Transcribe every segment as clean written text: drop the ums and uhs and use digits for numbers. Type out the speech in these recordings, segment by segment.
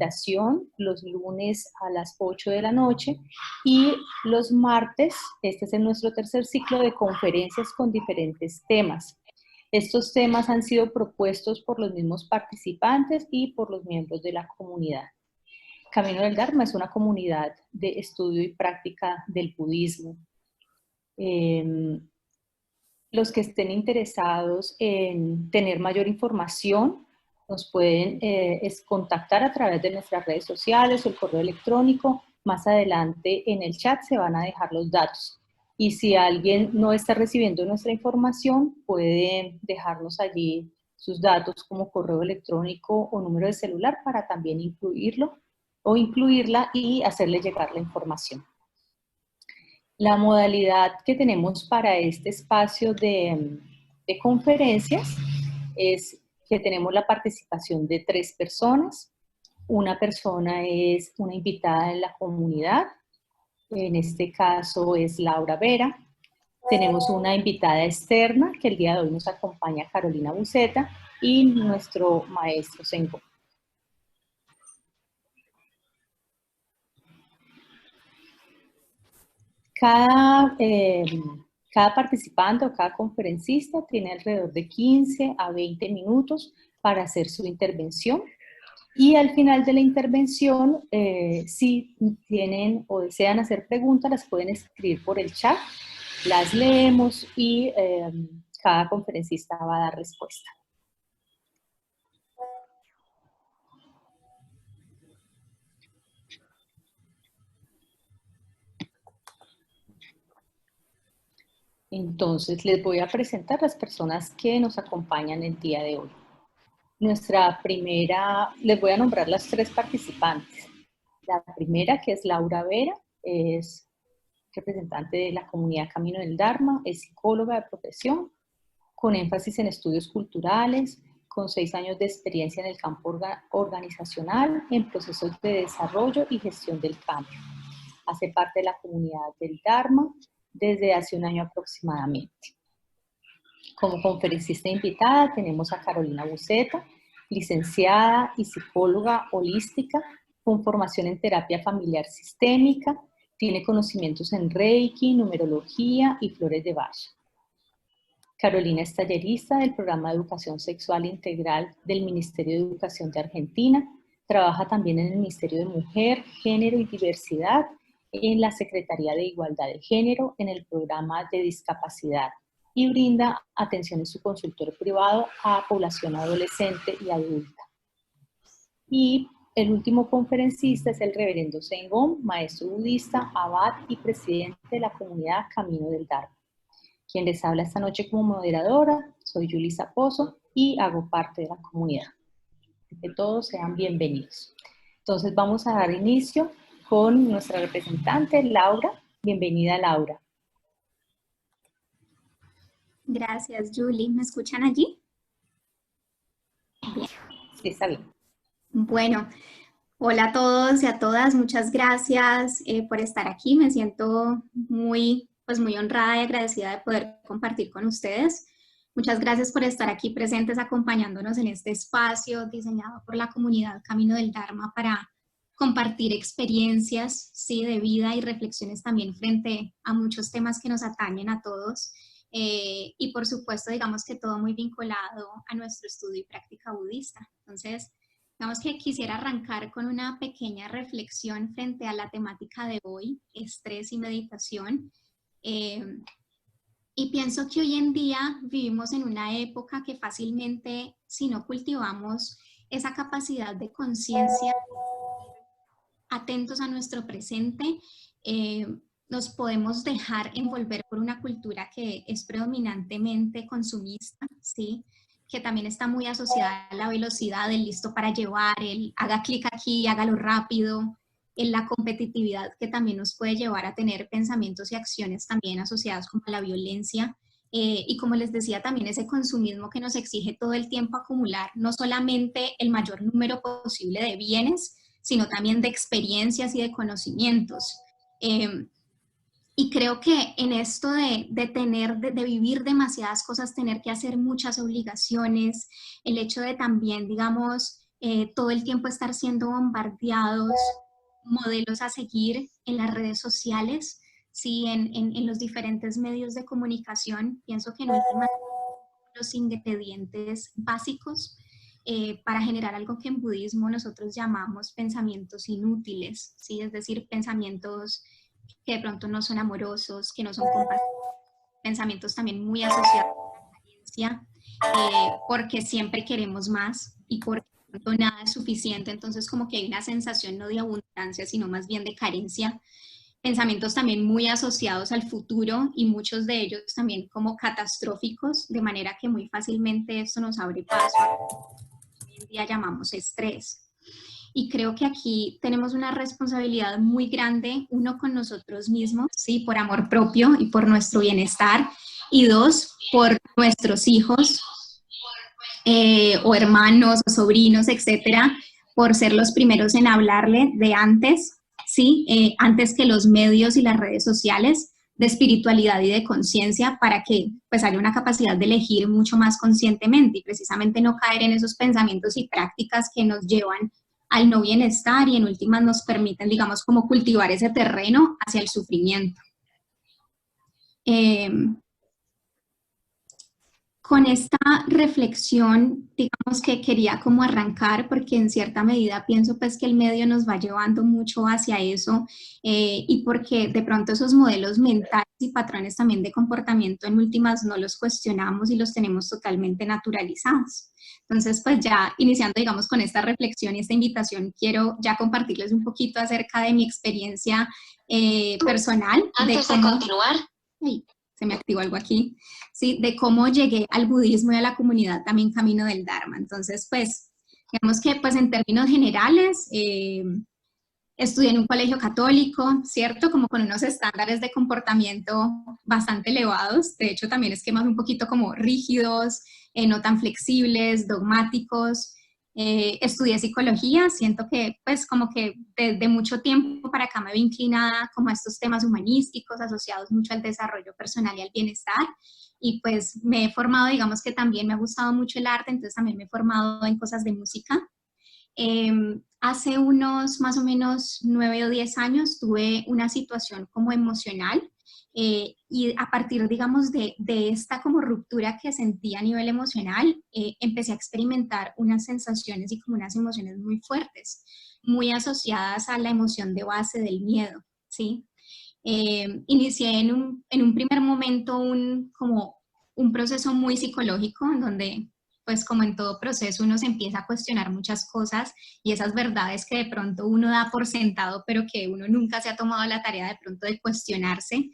capacitación los lunes a las 8 de la noche y los martes, este es nuestro tercer ciclo de conferencias con diferentes temas. Estos temas han sido propuestos por los mismos participantes y por los miembros de la comunidad. Camino del Dharma es una comunidad de estudio y práctica del budismo. Los que estén interesados en tener mayor información nos pueden contactar a través de nuestras redes sociales o el correo electrónico. Más adelante en el chat se van a dejar los datos. Y si alguien no está recibiendo nuestra información, puede dejarnos allí sus datos como correo electrónico o número de celular para también incluirlo o incluirla y hacerle llegar la información. La modalidad que tenemos para este espacio de conferencias es que tenemos la participación de 3 personas. Una persona es una invitada en la comunidad, en este caso es Laura Vera. Tenemos una invitada externa, que el día de hoy nos acompaña Carolina Buceta, y nuestro maestro Sengo. Cada participante o cada conferencista tiene alrededor de 15 a 20 minutos para hacer su intervención. Y al final de la intervención, si tienen o desean hacer preguntas, las pueden escribir por el chat, las leemos y cada conferencista va a dar respuesta. Entonces, les voy a presentar las personas que nos acompañan el día de hoy. Nuestra primera, les voy a nombrar las 3 participantes. La primera, que es Laura Vera, es representante de la comunidad Camino del Dharma, es psicóloga de profesión, con énfasis en estudios culturales, con 6 años de experiencia en el campo organizacional, en procesos de desarrollo y gestión del cambio. Hace parte de la comunidad del Dharma desde hace un año aproximadamente. Como conferencista invitada tenemos a Carolina Buceta, licenciada y psicóloga holística con formación en terapia familiar sistémica, tiene conocimientos en Reiki, numerología y flores de Bach. Carolina es tallerista del programa de educación sexual integral del Ministerio de Educación de Argentina, trabaja también en el Ministerio de Mujer, Género y Diversidad, en la Secretaría de Igualdad de Género, en el programa de discapacidad y brinda atención en su consultorio privado a población adolescente y adulta. Y el último conferencista es el reverendo Sengón, maestro budista, abad y presidente de la comunidad Camino del Dharma. Quien les habla esta noche como moderadora, soy Yulisa Pozo y hago parte de la comunidad. Que todos sean bienvenidos. Entonces vamos a dar inicio con nuestra representante, Laura. Bienvenida, Laura. Gracias, Julie. ¿Me escuchan allí? Bien. Sí, está bien. Bueno, hola a todos y a todas. Muchas gracias por estar aquí. Me siento muy honrada y agradecida de poder compartir con ustedes. Muchas gracias por estar aquí presentes acompañándonos en este espacio diseñado por la comunidad Camino del Dharma para compartir experiencias, ¿sí?, de vida y reflexiones también frente a muchos temas que nos atañen a todos. Y por supuesto, digamos que todo muy vinculado a nuestro estudio y práctica budista. Entonces, digamos que quisiera arrancar con una pequeña reflexión frente a la temática de hoy, estrés y meditación. Y pienso que hoy en día vivimos en una época que fácilmente, si no cultivamos esa capacidad de conciencia, atentos a nuestro presente, nos podemos dejar envolver por una cultura que es predominantemente consumista, ¿sí?, que también está muy asociada a la velocidad, el listo para llevar, el haga clic aquí, hágalo rápido, en la competitividad que también nos puede llevar a tener pensamientos y acciones también asociadas como a la violencia, y como les decía también ese consumismo que nos exige todo el tiempo acumular no solamente el mayor número posible de bienes, sino también de experiencias y de conocimientos. Y creo que en esto de vivir demasiadas cosas, tener que hacer muchas obligaciones, el hecho de también, digamos, todo el tiempo estar siendo bombardeados, modelos a seguir en las redes sociales, sí, en los diferentes medios de comunicación. Pienso que en última los ingredientes básicos para generar algo que en budismo nosotros llamamos pensamientos inútiles, ¿sí? Es decir, pensamientos que de pronto no son amorosos, que no son compasivos, pensamientos también muy asociados a la carencia, porque siempre queremos más y porque nada es suficiente, entonces como que hay una sensación no de abundancia, sino más bien de carencia. Pensamientos también muy asociados al futuro y muchos de ellos también como catastróficos, de manera que muy fácilmente esto nos abre paso a lo que hoy en día llamamos estrés. Y creo que aquí tenemos una responsabilidad muy grande, uno con nosotros mismos, ¿sí? Por amor propio y por nuestro bienestar, y dos, por nuestros hijos, o hermanos, o sobrinos, etcétera, por ser los primeros en hablarle de antes, ¿sí? Antes que los medios y las redes sociales, de espiritualidad y de conciencia, para que pues haya una capacidad de elegir mucho más conscientemente y precisamente no caer en esos pensamientos y prácticas que nos llevan al no bienestar y en últimas nos permiten, digamos, como cultivar ese terreno hacia el sufrimiento. Con esta reflexión, digamos que quería como arrancar, porque en cierta medida pienso pues que el medio nos va llevando mucho hacia eso, y porque de pronto esos modelos mentales y patrones también de comportamiento en últimas no los cuestionamos y los tenemos totalmente naturalizados. Entonces pues ya iniciando digamos con esta reflexión y esta invitación, quiero ya compartirles un poquito acerca de mi experiencia personal. Antes de continuar. Se me activó algo aquí, ¿sí? De cómo llegué al budismo y a la comunidad también Camino del Dharma. Entonces, pues, digamos que pues en términos generales, estudié en un colegio católico, ¿cierto? Como con unos estándares de comportamiento bastante elevados, de hecho también esquemas un poquito como rígidos, no tan flexibles, dogmáticos. Estudié psicología, siento que pues como que desde mucho tiempo para acá me vi inclinada como a estos temas humanísticos asociados mucho al desarrollo personal y al bienestar, y pues me he formado, digamos que también me ha gustado mucho el arte, entonces también me he formado en cosas de música. Hace unos más o menos 9 o 10 años tuve una situación como emocional, y a partir, digamos, de esta como ruptura que sentí a nivel emocional, empecé a experimentar unas sensaciones y como unas emociones muy fuertes, muy asociadas a la emoción de base del miedo, ¿sí? Inicié en un primer momento como un proceso muy psicológico en donde pues como en todo proceso uno se empieza a cuestionar muchas cosas y esas verdades que de pronto uno da por sentado, pero que uno nunca se ha tomado la tarea de pronto de cuestionarse.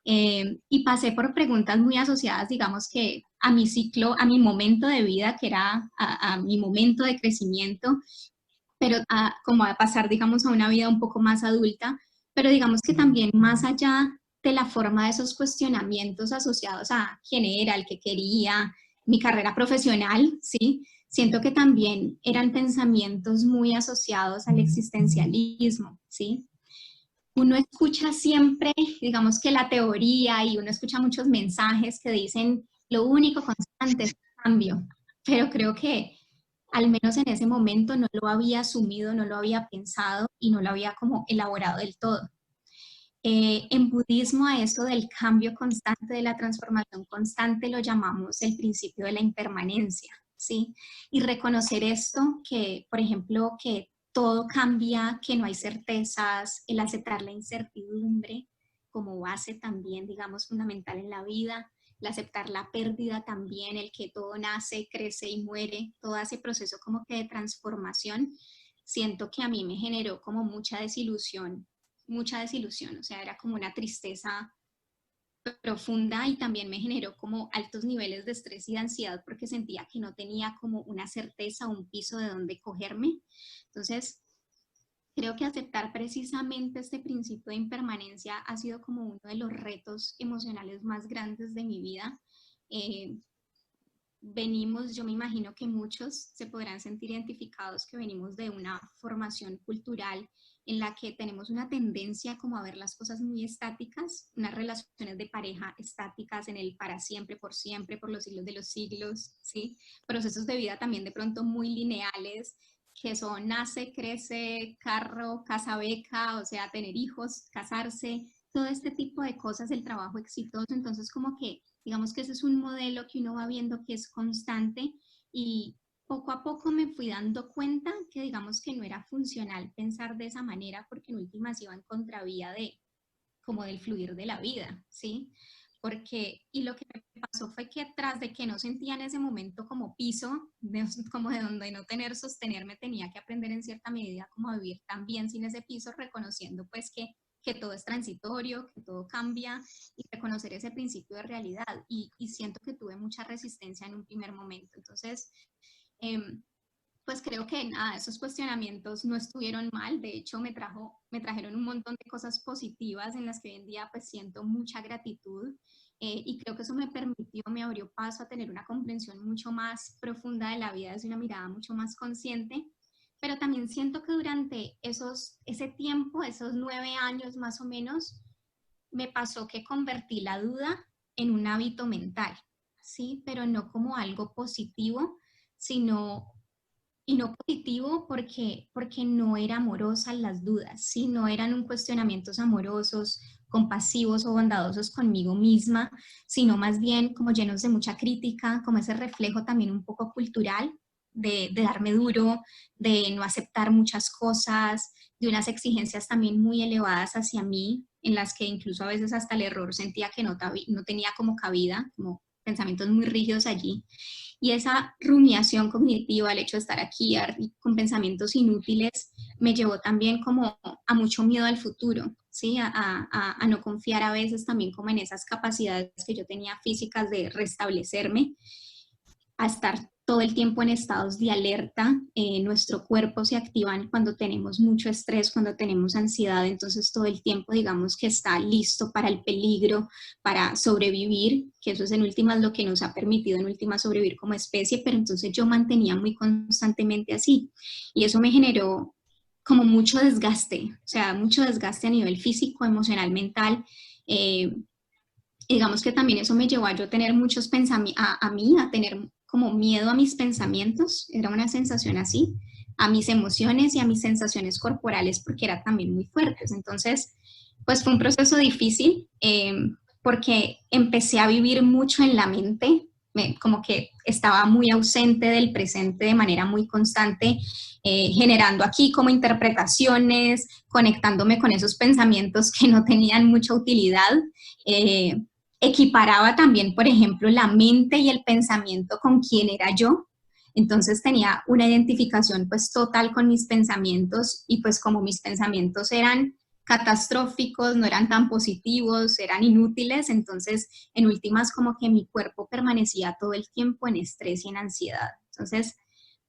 Y pasé por preguntas muy asociadas, digamos que a mi ciclo, a mi momento de vida, que era a mi momento de crecimiento, pero como a pasar, digamos, a una vida un poco más adulta, pero digamos que también más allá de la forma de esos cuestionamientos asociados a quién era, el que quería, mi carrera profesional, ¿sí? Siento que también eran pensamientos muy asociados al existencialismo, ¿sí? Uno escucha siempre, digamos que la teoría y uno escucha muchos mensajes que dicen lo único constante es el cambio, pero creo que al menos en ese momento no lo había asumido, no lo había pensado y no lo había como elaborado del todo. En budismo a eso del cambio constante, de la transformación constante, lo llamamos el principio de la impermanencia, ¿sí? Y reconocer esto, que por ejemplo, que todo cambia, que no hay certezas, el aceptar la incertidumbre como base también, digamos, fundamental en la vida, el aceptar la pérdida también, el que todo nace, crece y muere, todo ese proceso como que de transformación, siento que a mí me generó como mucha desilusión, o sea, era como una tristeza profunda y también me generó como altos niveles de estrés y de ansiedad porque sentía que no tenía como una certeza, un piso de donde cogerme. Entonces, creo que aceptar precisamente este principio de impermanencia ha sido como uno de los retos emocionales más grandes de mi vida. Venimos, yo me imagino que muchos se podrán sentir identificados que venimos de una formación cultural en la que tenemos una tendencia como a ver las cosas muy estáticas, unas relaciones de pareja estáticas en el para siempre, por los siglos de los siglos, ¿sí? Procesos de vida también de pronto muy lineales que son nace, crece, carro, casa beca, o sea, tener hijos, casarse, todo este tipo de cosas, el trabajo exitoso. Entonces como que digamos que ese es un modelo que uno va viendo que es constante, y poco a poco me fui dando cuenta que digamos que no era funcional pensar de esa manera, porque en últimas iba en contravía de como del fluir de la vida, ¿sí? Porque, y lo que me pasó fue que tras de que no sentía en ese momento como piso, como de donde no tener sostenerme, tenía que aprender en cierta medida como a vivir también sin ese piso, reconociendo pues que todo es transitorio, que todo cambia, y reconocer ese principio de realidad. Y siento que tuve mucha resistencia en un primer momento. Entonces, eh, pues creo que nada, esos cuestionamientos no estuvieron mal. De hecho me trajeron un montón de cosas positivas en las que hoy en día pues siento mucha gratitud, y creo que eso me permitió, me abrió paso a tener una comprensión mucho más profunda de la vida desde una mirada mucho más consciente. Pero también siento que durante ese tiempo, esos 9 años más o menos, me pasó que convertí la duda en un hábito mental, ¿sí? Pero no como algo positivo, sino y no positivo porque no era amorosa las dudas, ¿sí? No eran un cuestionamientos amorosos, compasivos o bondadosos conmigo misma, sino más bien como llenos de mucha crítica, como ese reflejo también un poco cultural de darme duro, de no aceptar muchas cosas, de unas exigencias también muy elevadas hacia mí, en las que incluso a veces hasta el error sentía que no tenía como cabida, como pensamientos muy rígidos allí. Y esa rumiación cognitiva, el hecho de estar aquí con pensamientos inútiles, me llevó también como a mucho miedo al futuro, ¿sí? A no confiar a veces también como en esas capacidades que yo tenía físicas de restablecerme, a estar todo el tiempo en estados de alerta. Nuestro cuerpo se activa cuando tenemos mucho estrés, cuando tenemos ansiedad, entonces todo el tiempo digamos que está listo para el peligro, para sobrevivir, que eso es en últimas lo que nos ha permitido en últimas sobrevivir como especie. Pero entonces yo mantenía muy constantemente así, y eso me generó como mucho desgaste, o sea, mucho desgaste a nivel físico, emocional, mental. eh, Digamos que también eso me llevó a yo tener muchos pensamientos, a mí, a tener como miedo a mis pensamientos, era una sensación así, a mis emociones y a mis sensaciones corporales, porque eran también muy fuertes. Entonces, pues fue un proceso difícil, porque empecé a vivir mucho en la mente, como que estaba muy ausente del presente de manera muy constante, generando aquí como interpretaciones, conectándome con esos pensamientos que no tenían mucha utilidad. eh, Equiparaba también, por ejemplo, la mente y el pensamiento con quién era yo. Entonces tenía una identificación pues total con mis pensamientos, y pues como mis pensamientos eran catastróficos, no eran tan positivos, eran inútiles, entonces en últimas como que mi cuerpo permanecía todo el tiempo en estrés y en ansiedad. Entonces,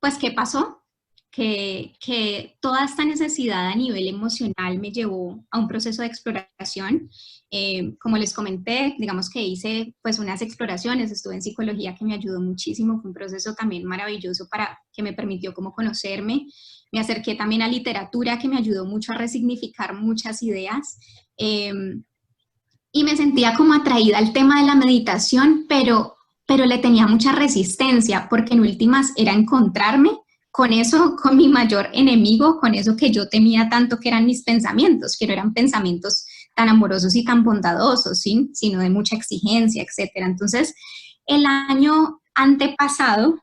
pues, ¿qué pasó? Que toda esta necesidad a nivel emocional me llevó a un proceso de exploración. Como les comenté, digamos que hice pues unas exploraciones, estuve en psicología que me ayudó muchísimo, fue un proceso también maravilloso para que me permitió como conocerme. Me acerqué también a literatura que me ayudó mucho a resignificar muchas ideas, y me sentía como atraída al tema de la meditación, pero le tenía mucha resistencia, porque en últimas era encontrarme con eso, con mi mayor enemigo, con eso que yo temía tanto, que eran mis pensamientos, que no eran pensamientos tan amorosos y tan bondadosos, ¿sí? Sino de mucha exigencia, etcétera. Entonces, el año antepasado,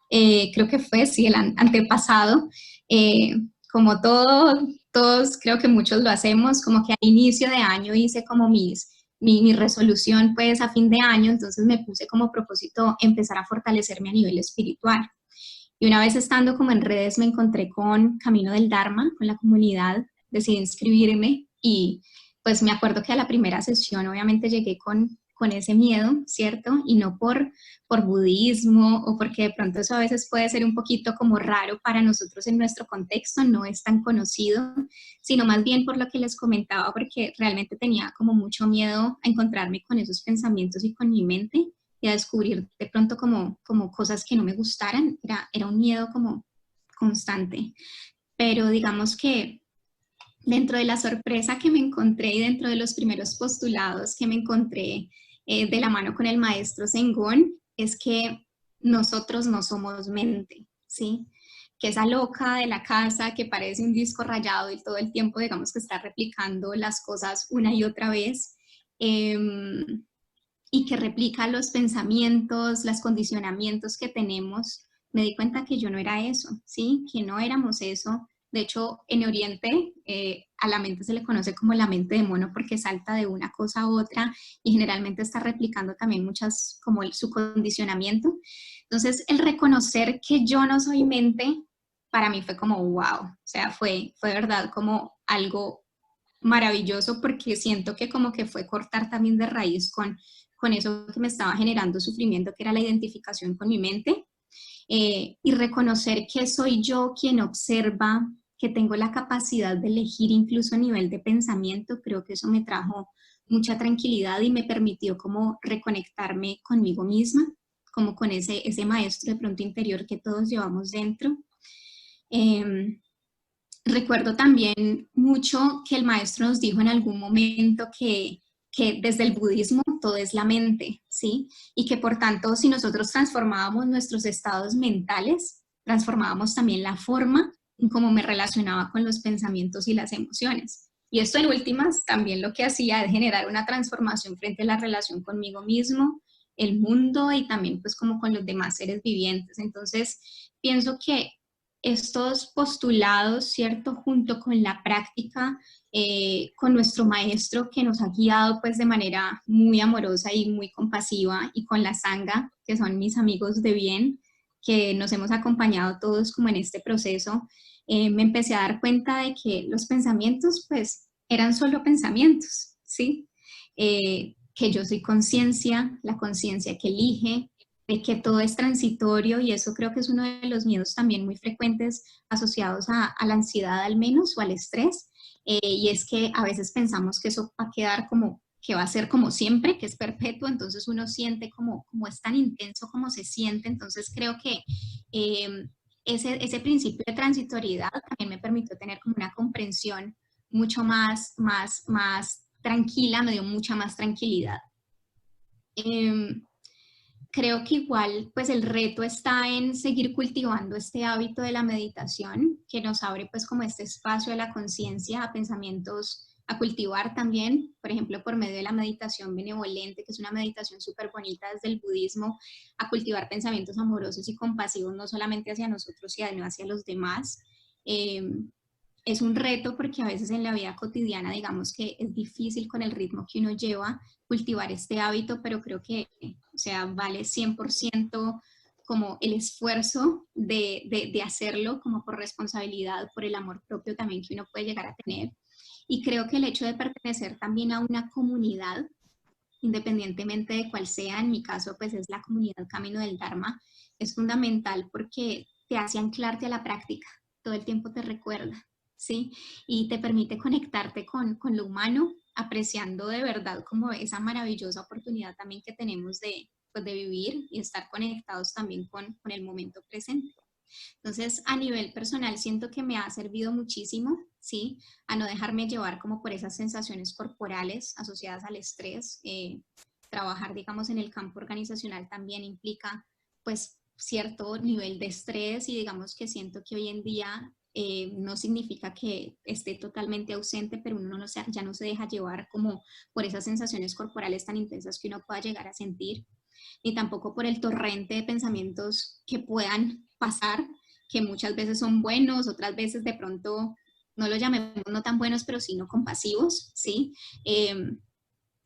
creo que fue, sí, el antepasado, como todos, creo que muchos lo hacemos, como que al inicio de año hice como mi resolución pues a fin de año, entonces me puse como propósito empezar a fortalecerme a nivel espiritual. Y una vez estando como en redes me encontré con Camino del Dharma, con la comunidad, decidí inscribirme, y pues me acuerdo que a la primera sesión obviamente llegué con ese miedo, ¿cierto? Y no por budismo o porque de pronto eso a veces puede ser un poquito como raro para nosotros en nuestro contexto, no es tan conocido, sino más bien por lo que les comentaba, porque realmente tenía como mucho miedo a encontrarme con esos pensamientos y con mi mente, y a descubrir de pronto como cosas que no me gustaran. Era un miedo como constante. Pero digamos que dentro de la sorpresa que me encontré y dentro de los primeros postulados que me encontré, de la mano con el maestro Zengón, es que nosotros no somos mente, ¿sí? que esa loca de la casa que parece un disco rayado y todo el tiempo, digamos, que está replicando las cosas una y otra vez, y que replica los pensamientos, los condicionamientos que tenemos. Me di cuenta que yo no era eso, ¿sí? Que no éramos eso. De hecho, en Oriente a la mente se le conoce como la mente de mono porque salta de una cosa a otra y generalmente está replicando también muchas, como su condicionamiento. Entonces, el reconocer que yo no soy mente, para mí fue como wow, o sea, fue de verdad como algo maravilloso porque siento que como que fue cortar también de raíz con eso que me estaba generando sufrimiento, que era la identificación con mi mente, y reconocer que soy yo quien observa, que tengo la capacidad de elegir incluso a nivel de pensamiento. Creo que eso me trajo mucha tranquilidad y me permitió como reconectarme conmigo misma, como con ese maestro de pronto interior que todos llevamos dentro. Recuerdo también mucho que el maestro nos dijo en algún momento que desde el budismo todo es la mente, ¿sí? Y que por tanto, si nosotros transformábamos nuestros estados mentales, transformábamos también la forma en cómo me relacionaba con los pensamientos y las emociones. Y esto en últimas también lo que hacía es generar una transformación frente a la relación conmigo mismo, el mundo y también pues como con los demás seres vivientes. Entonces, pienso que estos postulados, ¿cierto? Junto con la práctica, con nuestro maestro que nos ha guiado pues de manera muy amorosa y muy compasiva, y con la Sangha, que son mis amigos de bien, que nos hemos acompañado todos como en este proceso, me empecé a dar cuenta de que los pensamientos pues eran solo pensamientos, ¿sí? Que yo soy conciencia, la conciencia que elige, de que todo es transitorio, y eso creo que es uno de los miedos también muy frecuentes asociados a la ansiedad al menos o al estrés, y es que a veces pensamos que eso va a quedar como que va a ser como siempre, que es perpetuo, entonces uno siente como es tan intenso como se siente. Entonces creo que ese principio de transitoriedad también me permitió tener como una comprensión mucho más tranquila, me dio mucha más tranquilidad. Creo que igual pues el reto está en seguir cultivando este hábito de la meditación, que nos abre pues como este espacio de la conciencia a pensamientos a cultivar también, por ejemplo, por medio de la meditación benevolente, que es una meditación súper bonita desde el budismo, a cultivar pensamientos amorosos y compasivos, no solamente hacia nosotros, sino hacia los demás. Es un reto porque a veces en la vida cotidiana, digamos que es difícil con el ritmo que uno lleva cultivar este hábito, pero creo que, o sea, vale 100% como el esfuerzo de hacerlo, como por responsabilidad, por el amor propio también que uno puede llegar a tener. Y creo que el hecho de pertenecer también a una comunidad, independientemente de cuál sea, en mi caso pues es la comunidad Camino del Dharma, es fundamental porque te hace anclarte a la práctica, todo el tiempo te recuerda, ¿sí? Y te permite conectarte con lo humano, apreciando de verdad como esa maravillosa oportunidad también que tenemos de, pues, de vivir y estar conectados también con el momento presente. Entonces, a nivel personal, siento que me ha servido muchísimo, ¿sí? A no dejarme llevar como por esas sensaciones corporales asociadas al estrés. Trabajar, digamos, en el campo organizacional también implica, pues, cierto nivel de estrés, y digamos que siento que hoy en día no significa que esté totalmente ausente, pero uno ya no se deja llevar como por esas sensaciones corporales tan intensas que uno pueda llegar a sentir, ni tampoco por el torrente de pensamientos que puedan pasar, que muchas veces son buenos, otras veces de pronto no lo llamemos no tan buenos, pero sí no compasivos, ¿sí?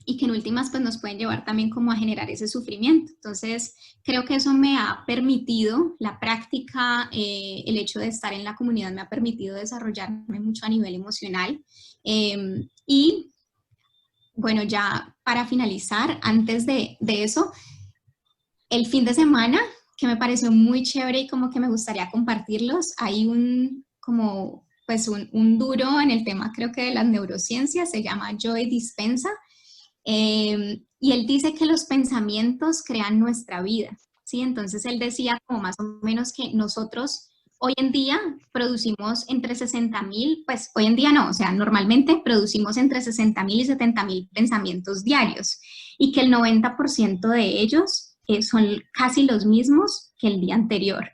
Y que en últimas pues nos pueden llevar también como a generar ese sufrimiento. Entonces creo que eso me ha permitido, la práctica, el hecho de estar en la comunidad me ha permitido desarrollarme mucho a nivel emocional. Y bueno, ya para finalizar, antes de eso, el fin de semana, que me pareció muy chévere y como que me gustaría compartirlos, hay un duro en el tema, creo que de las neurociencias, se llama Joe Dispenza, y él dice que los pensamientos crean nuestra vida, ¿sí? Entonces él decía como más o menos que nosotros hoy en día producimos entre 60.000, pues hoy en día no, o sea, normalmente producimos entre 60.000 y 70.000 pensamientos diarios, y que el 90% de ellos son casi los mismos que el día anterior.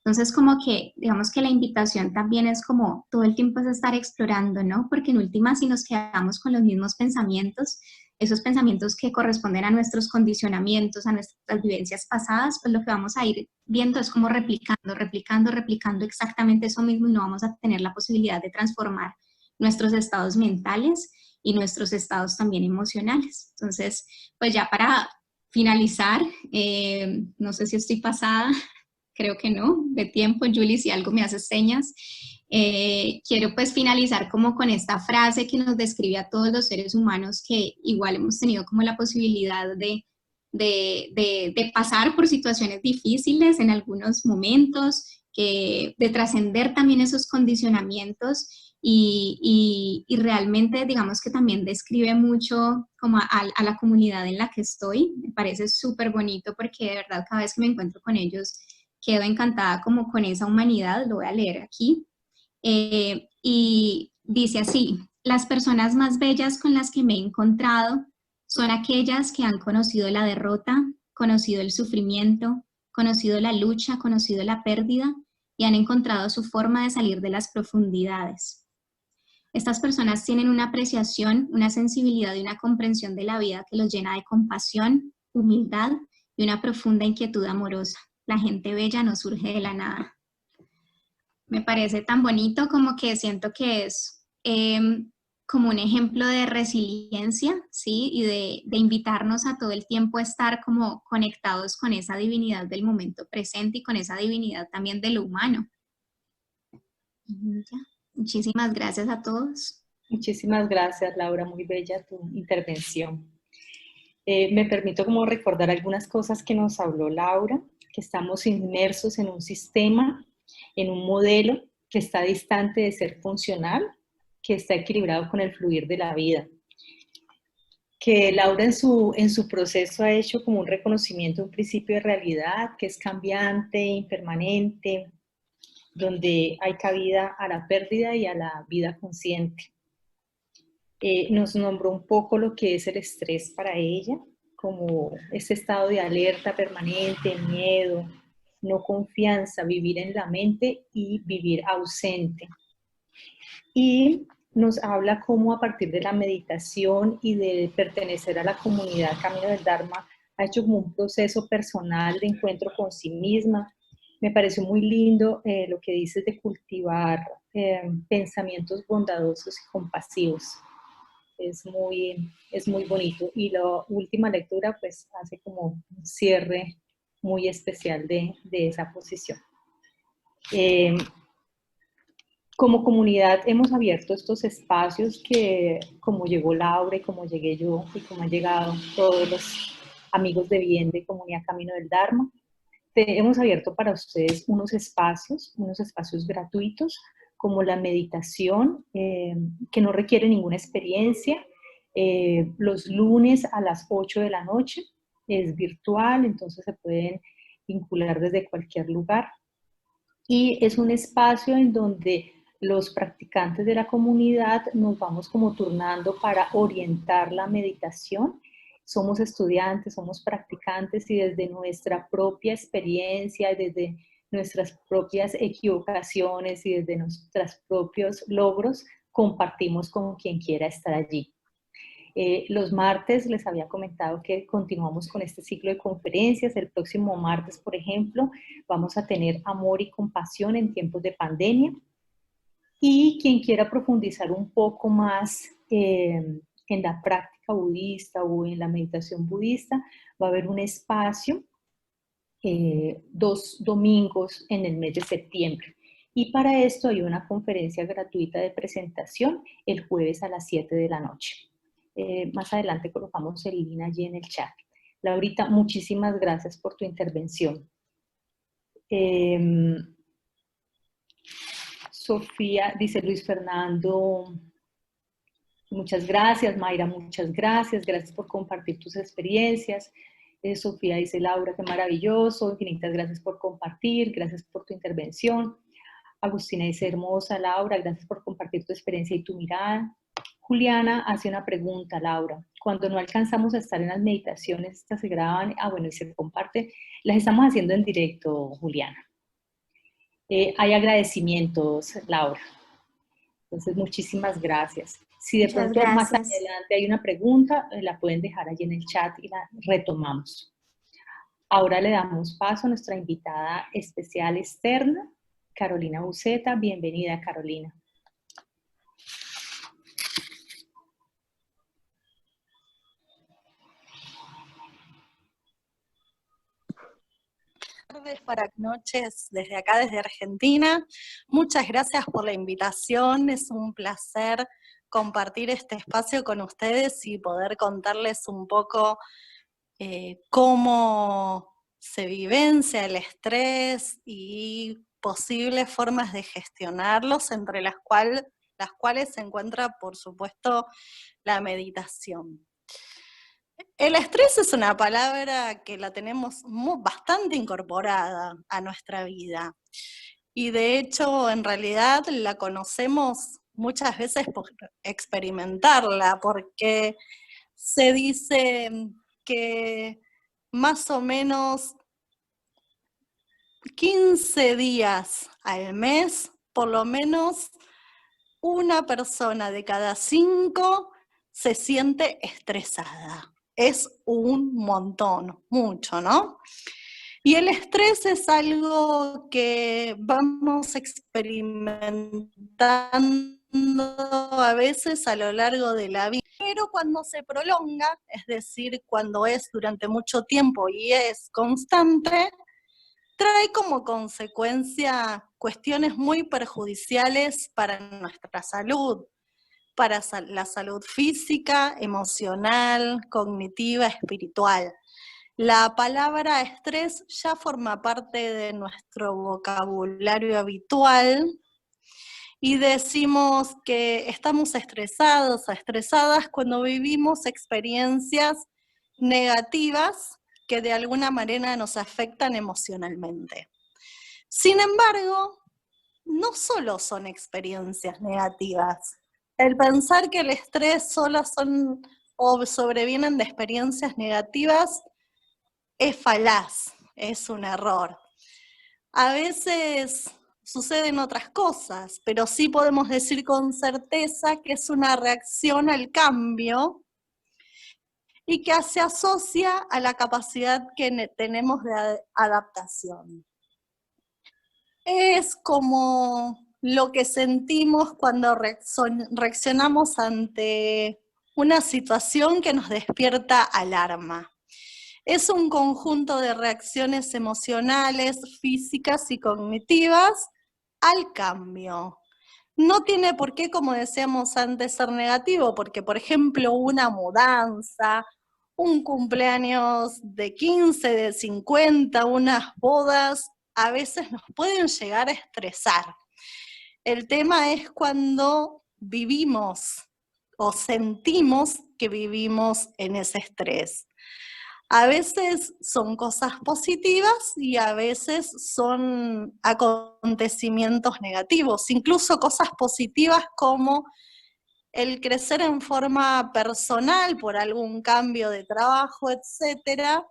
Entonces, como que, digamos que la invitación también es como todo el tiempo es estar explorando, ¿no? Porque en última, si nos quedamos con los mismos pensamientos, esos pensamientos que corresponden a nuestros condicionamientos, a nuestras vivencias pasadas, pues lo que vamos a ir viendo es como replicando exactamente eso mismo y no vamos a tener la posibilidad de transformar nuestros estados mentales y nuestros estados también emocionales. Entonces, pues ya para finalizar, no sé si estoy pasada, creo que no, de tiempo, Julie, si algo me hace señas. Quiero pues finalizar como con esta frase que nos describe a todos los seres humanos que igual hemos tenido como la posibilidad de pasar por situaciones difíciles en algunos momentos, de trascender también esos condicionamientos y realmente digamos que también describe mucho como a la comunidad en la que estoy. Me parece súper bonito porque de verdad cada vez que me encuentro con ellos quedo encantada como con esa humanidad, lo voy a leer aquí. Y dice así: las personas más bellas con las que me he encontrado son aquellas que han conocido la derrota, conocido el sufrimiento, conocido la lucha, conocido la pérdida y han encontrado su forma de salir de las profundidades. Estas personas tienen una apreciación, una sensibilidad y una comprensión de la vida que los llena de compasión, humildad y una profunda inquietud amorosa. La gente bella no surge de la nada. Me parece tan bonito como que siento que es como un ejemplo de resiliencia, ¿sí? Y de invitarnos a todo el tiempo a estar como conectados con esa divinidad del momento presente y con esa divinidad también de lo humano. Ya. Muchísimas gracias a todos. Muchísimas gracias, Laura, muy bella tu intervención. Me permito como recordar algunas cosas que nos habló Laura, que estamos inmersos en un sistema, en un modelo que está distante de ser funcional, que está equilibrado con el fluir de la vida. Que Laura en su proceso ha hecho como un reconocimiento, un principio de realidad que es cambiante, impermanente, donde hay cabida a la pérdida y a la vida consciente. Nos nombró un poco lo que es el estrés para ella, como ese estado de alerta permanente, miedo, no confianza, vivir en la mente y vivir ausente. Y nos habla cómo a partir de la meditación y de pertenecer a la comunidad Camino del Dharma, ha hecho como un proceso personal de encuentro con sí misma. Me pareció muy lindo lo que dices de cultivar pensamientos bondadosos y compasivos. Es muy bonito. Y la última lectura pues hace como un cierre muy especial de esa posición. Como comunidad hemos abierto estos espacios que como llegó Laura y como llegué yo y como han llegado todos los amigos de bien de Comunidad Camino del Dharma, hemos abierto para ustedes unos espacios gratuitos como la meditación, que no requiere ninguna experiencia, los lunes a las 8 de la noche, es virtual, entonces se pueden vincular desde cualquier lugar. Y es un espacio en donde los practicantes de la comunidad nos vamos como turnando para orientar la meditación. Somos estudiantes, somos practicantes y desde nuestra propia experiencia, desde nuestras propias equivocaciones y desde nuestros propios logros, compartimos con quien quiera estar allí. Los martes les había comentado que continuamos con este ciclo de conferencias. El próximo martes, por ejemplo, vamos a tener amor y compasión en tiempos de pandemia. Y quien quiera profundizar un poco más en la práctica budista o en la meditación budista, va a haber un espacio 2 domingos en el mes de septiembre. Y para esto hay una conferencia gratuita de presentación el jueves a las 7 de la noche. Más adelante colocamos el link allí en el chat. Laurita, muchísimas gracias por tu intervención. Sofía, dice Luis Fernando, muchas gracias. Mayra, muchas gracias. Gracias por compartir tus experiencias. Sofía dice, Laura, qué maravilloso. Infinitas gracias por compartir. Gracias por tu intervención. Agustina dice, hermosa, Laura, gracias por compartir tu experiencia y tu mirada. Juliana hace una pregunta, Laura. Cuando no alcanzamos a estar en las meditaciones, estas se graban, bueno, y se comparten. Las estamos haciendo en directo, Juliana. hay agradecimientos, Laura. Entonces, muchísimas gracias. Si de Muchas pronto más gracias. adelante hay una pregunta, la pueden dejar allí en el chat y la retomamos. Ahora le damos paso a nuestra invitada especial externa, Carolina Buceta. Bienvenida, Carolina. Para noches desde acá, desde Argentina. Muchas gracias por la invitación, es un placer compartir este espacio con ustedes y poder contarles un poco cómo se vivencia el estrés y posibles formas de gestionarlos, entre las cuales se encuentra, por supuesto, la meditación. El estrés es una palabra que la tenemos bastante incorporada a nuestra vida y de hecho en realidad la conocemos muchas veces por experimentarla, porque se dice que más o menos 15 días al mes, por lo menos una persona de cada 5 se siente estresada. Es un montón, mucho, ¿no? Y el estrés es algo que vamos experimentando a veces a lo largo de la vida, pero cuando se prolonga, es decir, cuando es durante mucho tiempo y es constante, trae como consecuencia cuestiones muy perjudiciales para nuestra salud, para la salud física, emocional, cognitiva, espiritual. La palabra estrés ya forma parte de nuestro vocabulario habitual y decimos que estamos estresados o estresadas cuando vivimos experiencias negativas que de alguna manera nos afectan emocionalmente. Sin embargo, no solo son experiencias negativas. El pensar que el estrés solo son o sobrevienen de experiencias negativas es falaz, es un error. A veces suceden otras cosas, pero sí podemos decir con certeza que es una reacción al cambio y que se asocia a la capacidad que tenemos de adaptación. Es como lo que sentimos cuando reaccionamos ante una situación que nos despierta alarma. Es un conjunto de reacciones emocionales, físicas y cognitivas al cambio. No tiene por qué, como decíamos antes, ser negativo, porque, por ejemplo, una mudanza, un cumpleaños de 15, de 50, unas bodas, a veces nos pueden llegar a estresar. El tema es cuando vivimos o sentimos que vivimos en ese estrés. A veces son cosas positivas y a veces son acontecimientos negativos, incluso cosas positivas como el crecer en forma personal por algún cambio de trabajo, etcétera,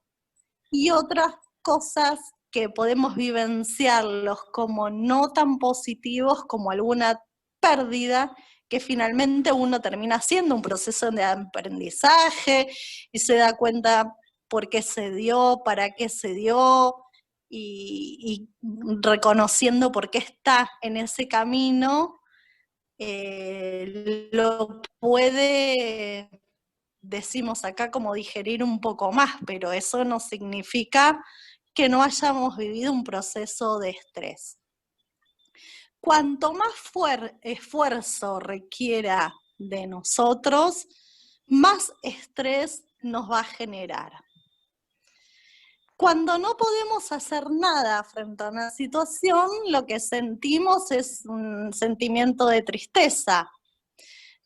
y otras cosas que podemos vivenciarlos como no tan positivos como alguna pérdida, que finalmente uno termina haciendo un proceso de aprendizaje y se da cuenta por qué se dio, para qué se dio, y reconociendo por qué está en ese camino, lo puede, decimos acá, como digerir un poco más, pero eso no significa que no hayamos vivido un proceso de estrés. Cuanto más esfuerzo requiera de nosotros, más estrés nos va a generar. Cuando no podemos hacer nada frente a una situación, lo que sentimos es un sentimiento de tristeza.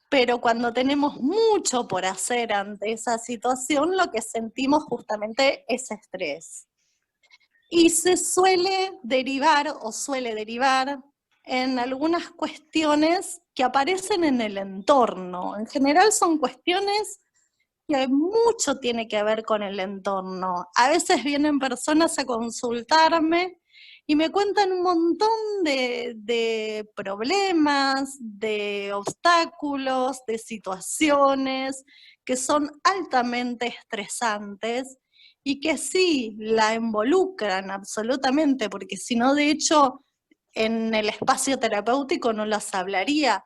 Pero cuando tenemos mucho por hacer ante esa situación, lo que sentimos justamente es estrés. Y se suele derivar en algunas cuestiones que aparecen en el entorno. En general son cuestiones que mucho tiene que ver con el entorno. A veces vienen personas a consultarme y me cuentan un montón de problemas, de obstáculos, de situaciones que son altamente estresantes y que sí la involucran absolutamente, porque si no, de hecho, en el espacio terapéutico no las hablaría.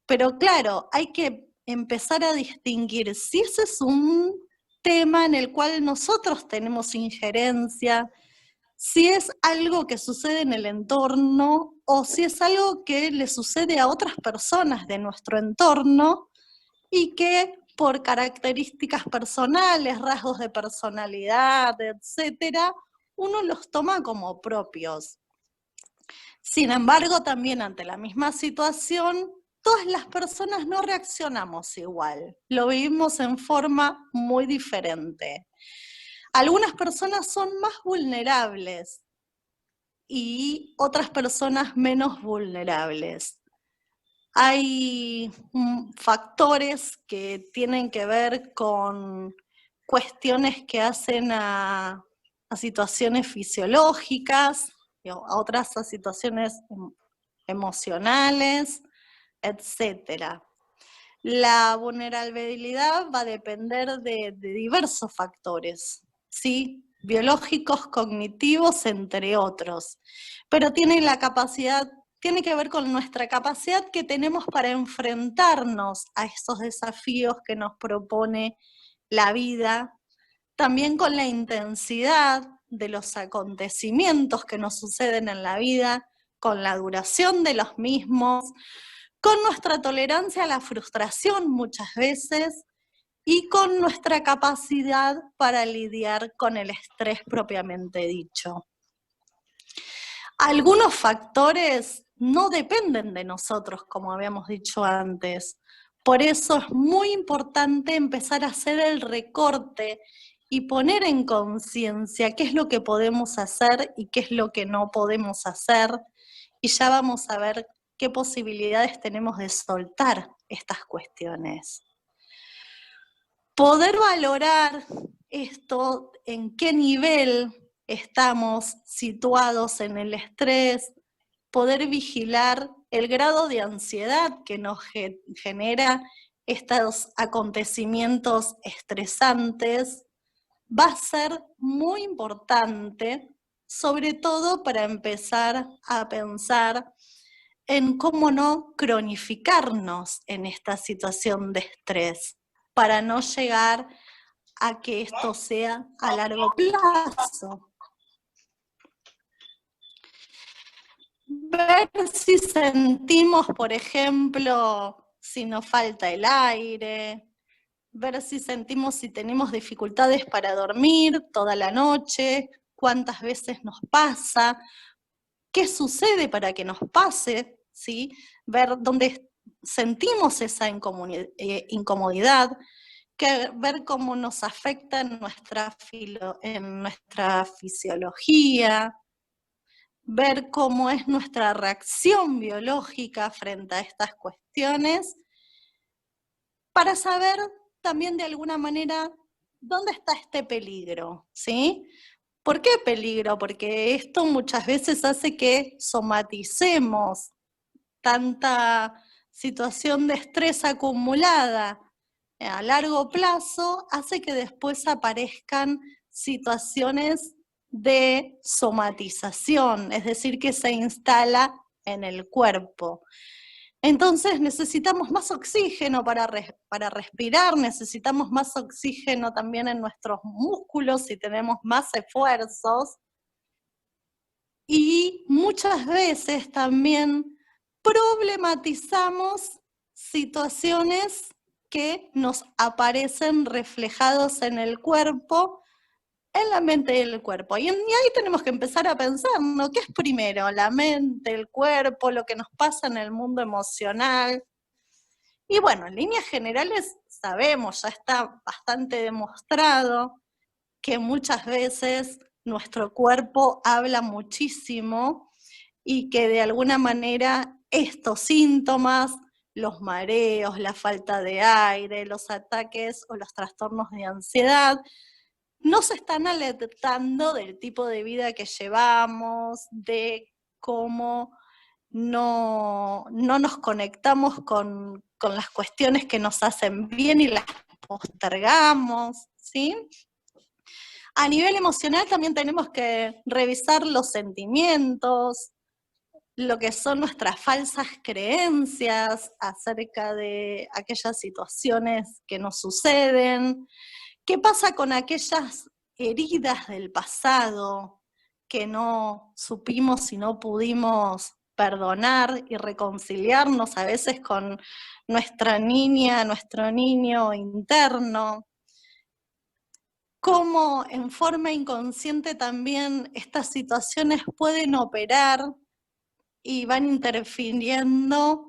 Pero claro, hay que empezar a distinguir si ese es un tema en el cual nosotros tenemos injerencia, si es algo que sucede en el entorno o si es algo que le sucede a otras personas de nuestro entorno y que por características personales, rasgos de personalidad, etcétera, uno los toma como propios. Sin embargo, también ante la misma situación, todas las personas no reaccionamos igual, lo vivimos en forma muy diferente. Algunas personas son más vulnerables y otras personas menos vulnerables. Hay factores que tienen que ver con cuestiones que hacen a situaciones fisiológicas, a otras a situaciones emocionales, etc. La vulnerabilidad va a depender de diversos factores, ¿sí? Biológicos, cognitivos, entre otros. Pero tiene que ver con nuestra capacidad que tenemos para enfrentarnos a esos desafíos que nos propone la vida, también con la intensidad de los acontecimientos que nos suceden en la vida, con la duración de los mismos, con nuestra tolerancia a la frustración muchas veces y con nuestra capacidad para lidiar con el estrés propiamente dicho. Algunos factores no dependen de nosotros, como habíamos dicho antes. Por eso es muy importante empezar a hacer el recorte y poner en conciencia qué es lo que podemos hacer y qué es lo que no podemos hacer. Y ya vamos a ver qué posibilidades tenemos de soltar estas cuestiones. Poder valorar esto, en qué nivel estamos situados en el estrés, poder vigilar el grado de ansiedad que nos genera estos acontecimientos estresantes, va a ser muy importante, sobre todo para empezar a pensar en cómo no cronificarnos en esta situación de estrés, para no llegar a que esto sea a largo plazo. Ver si sentimos, por ejemplo, si nos falta el aire, ver si sentimos si tenemos dificultades para dormir toda la noche, cuántas veces nos pasa, qué sucede para que nos pase, ¿sí? Ver dónde sentimos esa incomodidad, ver cómo nos afecta en nuestra fisiología, ver cómo es nuestra reacción biológica frente a estas cuestiones, para saber también de alguna manera dónde está este peligro, ¿sí? ¿Por qué peligro? Porque esto muchas veces hace que somaticemos tanta situación de estrés acumulada a largo plazo, hace que después aparezcan situaciones de somatización, es decir, que se instala en el cuerpo. Entonces necesitamos más oxígeno para respirar, necesitamos más oxígeno también en nuestros músculos si tenemos más esfuerzos. Y muchas veces también problematizamos situaciones que nos aparecen reflejados en el cuerpo, en la mente y el cuerpo. Y ahí tenemos que empezar a pensar, ¿no? ¿Qué es primero? La mente, el cuerpo, lo que nos pasa en el mundo emocional. Y bueno, en líneas generales sabemos, ya está bastante demostrado, que muchas veces nuestro cuerpo habla muchísimo y que de alguna manera estos síntomas, los mareos, la falta de aire, los ataques o los trastornos de ansiedad, nos están alertando del tipo de vida que llevamos, de cómo no nos conectamos con las cuestiones que nos hacen bien y las postergamos, ¿sí? A nivel emocional también tenemos que revisar los sentimientos, lo que son nuestras falsas creencias acerca de aquellas situaciones que nos suceden. ¿Qué pasa con aquellas heridas del pasado que no supimos y no pudimos perdonar y reconciliarnos a veces con nuestra niña, nuestro niño interno? Cómo en forma inconsciente también estas situaciones pueden operar y van interfiriendo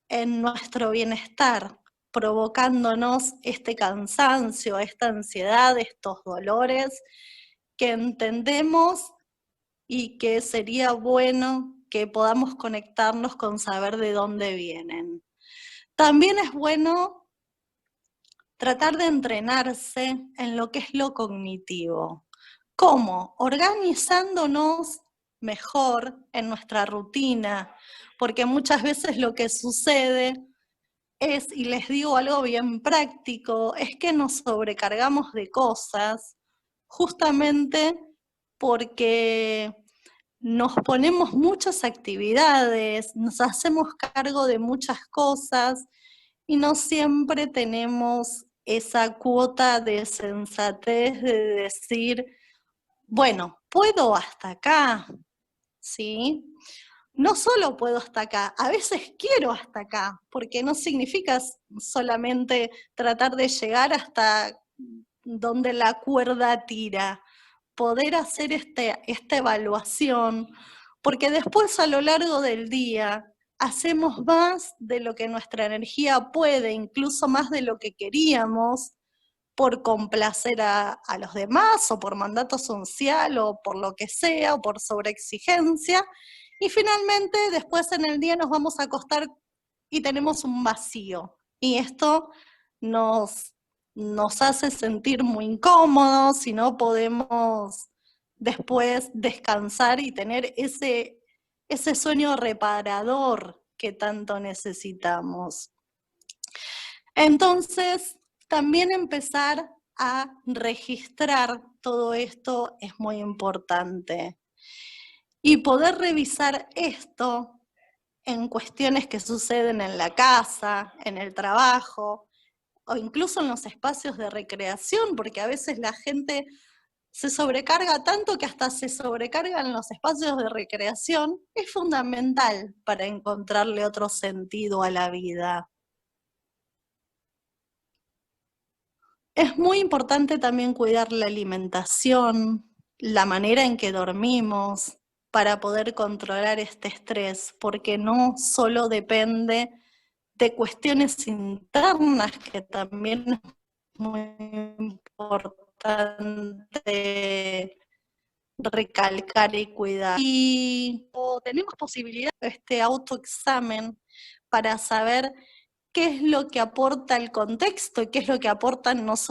en nuestro bienestar, provocándonos este cansancio, esta ansiedad, estos dolores que entendemos y que sería bueno que podamos conectarnos con saber de dónde vienen. También es bueno tratar de entrenarse en lo que es lo cognitivo. ¿Cómo? Organizándonos mejor en nuestra rutina, porque muchas veces lo que sucede es, y les digo algo bien práctico, es que nos sobrecargamos de cosas justamente porque nos ponemos muchas actividades, nos hacemos cargo de muchas cosas y no siempre tenemos esa cuota de sensatez de decir, bueno, puedo hasta acá, ¿sí? No solo puedo hasta acá, a veces quiero hasta acá, porque no significa solamente tratar de llegar hasta donde la cuerda tira, poder hacer esta evaluación, porque después a lo largo del día hacemos más de lo que nuestra energía puede, incluso más de lo que queríamos, por complacer a los demás, o por mandato social, o por lo que sea, o por sobreexigencia, y finalmente después en el día nos vamos a acostar y tenemos un vacío, y esto nos hace sentir muy incómodos y no podemos después descansar y tener ese sueño reparador que tanto necesitamos. Entonces, también empezar a registrar todo esto es muy importante. Y poder revisar esto en cuestiones que suceden en la casa, en el trabajo, o incluso en los espacios de recreación, porque a veces la gente se sobrecarga tanto que hasta se sobrecarga en los espacios de recreación, es fundamental para encontrarle otro sentido a la vida. Es muy importante también cuidar la alimentación, la manera en que dormimos, para poder controlar este estrés, porque no solo depende de cuestiones internas, que también es muy importante recalcar y cuidar. Y tenemos posibilidad de este autoexamen para saber qué es lo que aporta el contexto y qué es lo que aportan los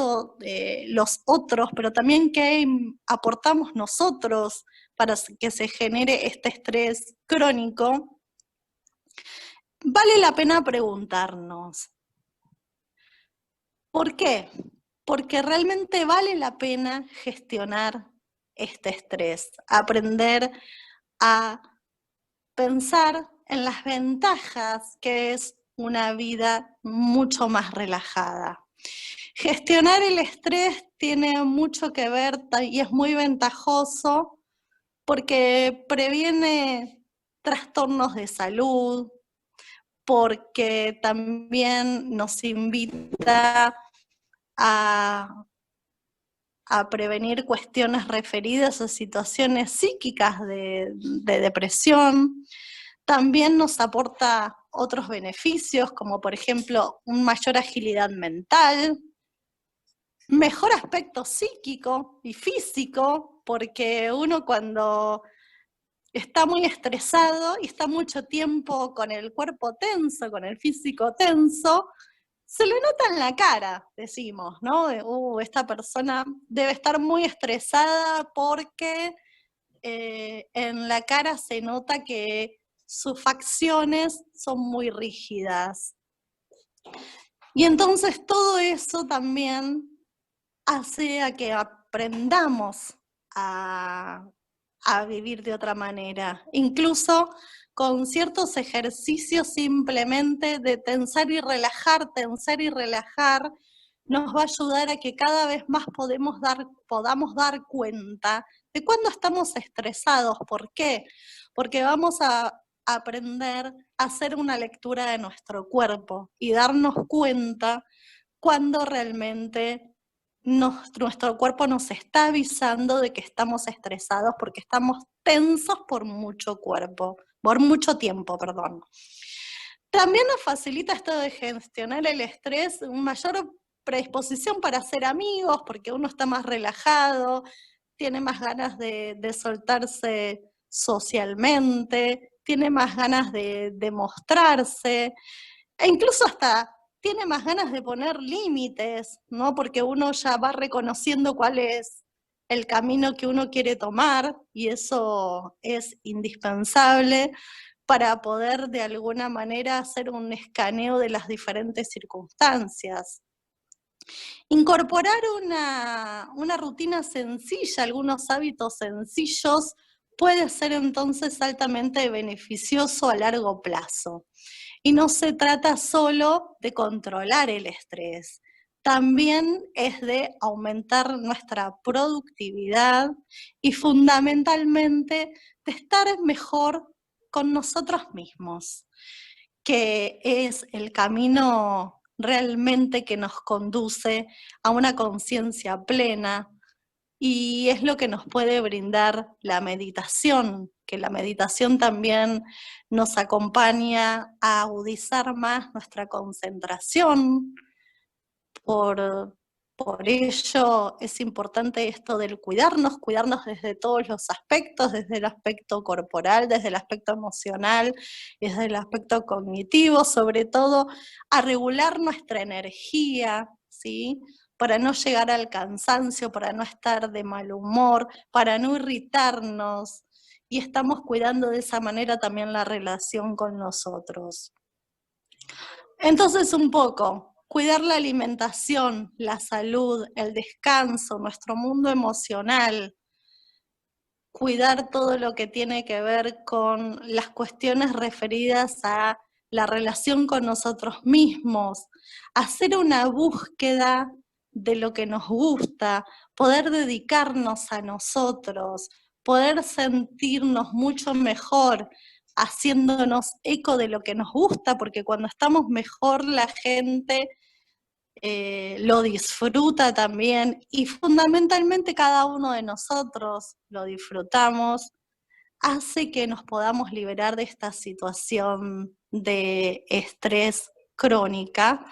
otros, pero también qué aportamos nosotros para que se genere este estrés crónico. Vale la pena preguntarnos, ¿por qué? Porque realmente vale la pena gestionar este estrés, aprender a pensar en las ventajas que es una vida mucho más relajada. Gestionar el estrés tiene mucho que ver y es muy ventajoso porque previene trastornos de salud, porque también nos invita a prevenir cuestiones referidas a situaciones psíquicas de depresión. También nos aporta otros beneficios, como por ejemplo, una mayor agilidad mental, mejor aspecto psíquico y físico, porque uno cuando está muy estresado y está mucho tiempo con el cuerpo tenso, con el físico tenso, se le nota en la cara, decimos, ¿no? Esta persona debe estar muy estresada porque en la cara se nota que sus facciones son muy rígidas. Y entonces todo eso también hace a que aprendamos a vivir de otra manera, incluso con ciertos ejercicios simplemente de tensar y relajar, nos va a ayudar a que cada vez más podamos dar cuenta de cuando estamos estresados. ¿Por qué? Porque vamos a aprender a hacer una lectura de nuestro cuerpo y darnos cuenta cuando realmente nuestro cuerpo nos está avisando de que estamos estresados porque estamos tensos por mucho tiempo, perdón. También nos facilita esto de gestionar el estrés, una mayor predisposición para ser amigos, porque uno está más relajado, tiene más ganas de soltarse socialmente, tiene más ganas de mostrarse, e incluso hasta tiene más ganas de poner límites, ¿no? Porque uno ya va reconociendo cuál es el camino que uno quiere tomar, y eso es indispensable para poder de alguna manera hacer un escaneo de las diferentes circunstancias. Incorporar una rutina sencilla, algunos hábitos sencillos, puede ser entonces altamente beneficioso a largo plazo. Y no se trata solo de controlar el estrés, también es de aumentar nuestra productividad y fundamentalmente de estar mejor con nosotros mismos, que es el camino realmente que nos conduce a una conciencia plena, y es lo que nos puede brindar la meditación, que la meditación también nos acompaña a agudizar más nuestra concentración. Por ello es importante esto del cuidarnos desde todos los aspectos, desde el aspecto corporal, desde el aspecto emocional, desde el aspecto cognitivo, sobre todo a regular nuestra energía, ¿sí? Para no llegar al cansancio, para no estar de mal humor, para no irritarnos, y estamos cuidando de esa manera también la relación con nosotros. Entonces, un poco, cuidar la alimentación, la salud, el descanso, nuestro mundo emocional, cuidar todo lo que tiene que ver con las cuestiones referidas a la relación con nosotros mismos, hacer una búsqueda de lo que nos gusta, poder dedicarnos a nosotros, poder sentirnos mucho mejor haciéndonos eco de lo que nos gusta, porque cuando estamos mejor la gente lo disfruta también, y fundamentalmente cada uno de nosotros lo disfrutamos, hace que nos podamos liberar de esta situación de estrés crónica.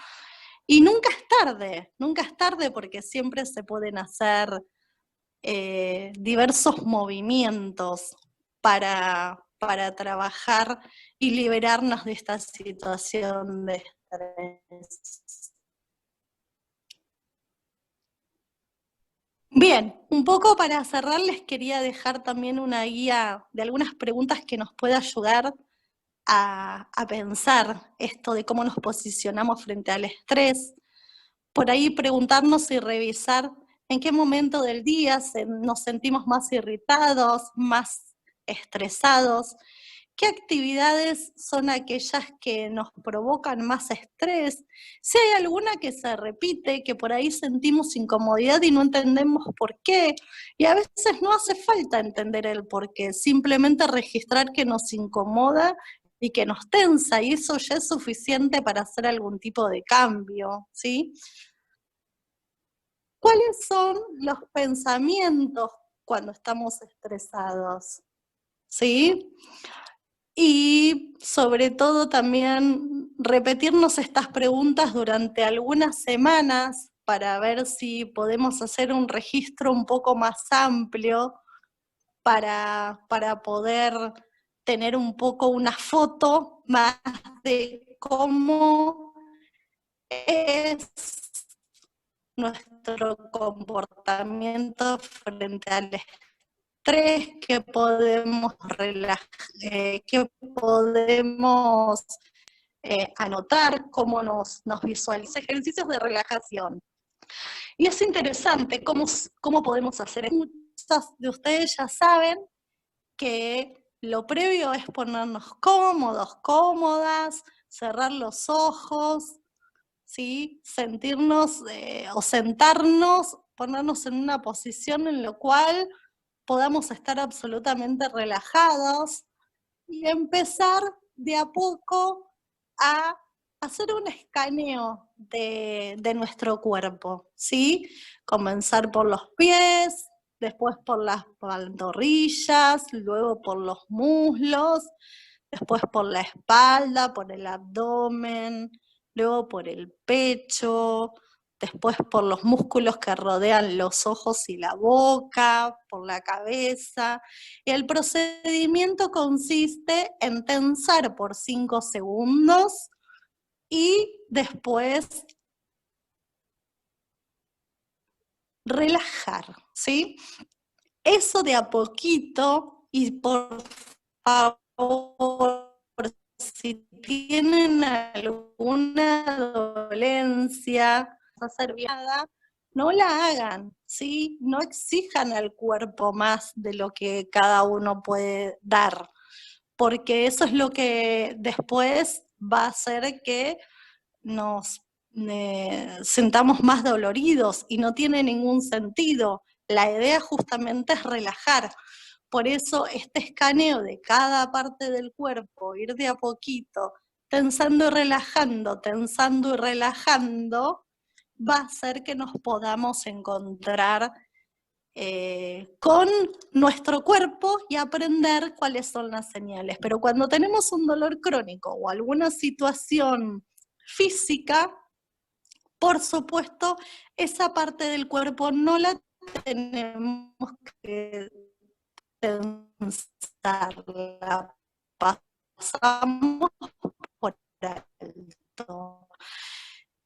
Y nunca es tarde porque siempre se pueden hacer diversos movimientos para trabajar y liberarnos de esta situación de estrés. Bien, un poco para cerrar les quería dejar también una guía de algunas preguntas que nos pueda ayudar a pensar esto de cómo nos posicionamos frente al estrés. Por ahí preguntarnos y revisar en qué momento del día nos sentimos más irritados, más estresados, qué actividades son aquellas que nos provocan más estrés, si hay alguna que se repite, que por ahí sentimos incomodidad y no entendemos por qué, y a veces no hace falta entender el por qué, simplemente registrar que nos incomoda y que nos tensa, y eso ya es suficiente para hacer algún tipo de cambio, ¿sí? ¿Cuáles son los pensamientos cuando estamos estresados? ¿Sí? Y sobre todo también repetirnos estas preguntas durante algunas semanas para ver si podemos hacer un registro un poco más amplio para poder tener un poco una foto más de cómo es nuestro comportamiento frente al estrés, que podemos anotar, cómo nos visualiza, ejercicios de relajación. Y es interesante cómo podemos hacer. Muchos de ustedes ya saben que lo previo es ponernos cómodos, cómodas, cerrar los ojos, ¿sí? Sentirnos o sentarnos, ponernos en una posición en la cual podamos estar absolutamente relajados y empezar de a poco a hacer un escaneo de nuestro cuerpo, ¿sí? Comenzar por los pies, después por las pantorrillas, luego por los muslos, después por la espalda, por el abdomen, luego por el pecho, después por los músculos que rodean los ojos y la boca, por la cabeza. Y el procedimiento consiste en tensar por 5 segundos y después relajar, ¿sí? Eso de a poquito, y por favor, si tienen alguna dolencia, no la hagan, ¿sí? No exijan al cuerpo más de lo que cada uno puede dar, porque eso es lo que después va a hacer que nos sintamos más doloridos y no tiene ningún sentido. La idea justamente es relajar. Por eso este escaneo de cada parte del cuerpo, ir de a poquito, tensando y relajando, va a hacer que nos podamos encontrar con nuestro cuerpo y aprender cuáles son las señales. Pero cuando tenemos un dolor crónico o alguna situación física, por supuesto, esa parte del cuerpo no la tenemos que tensar, la pasamos por alto.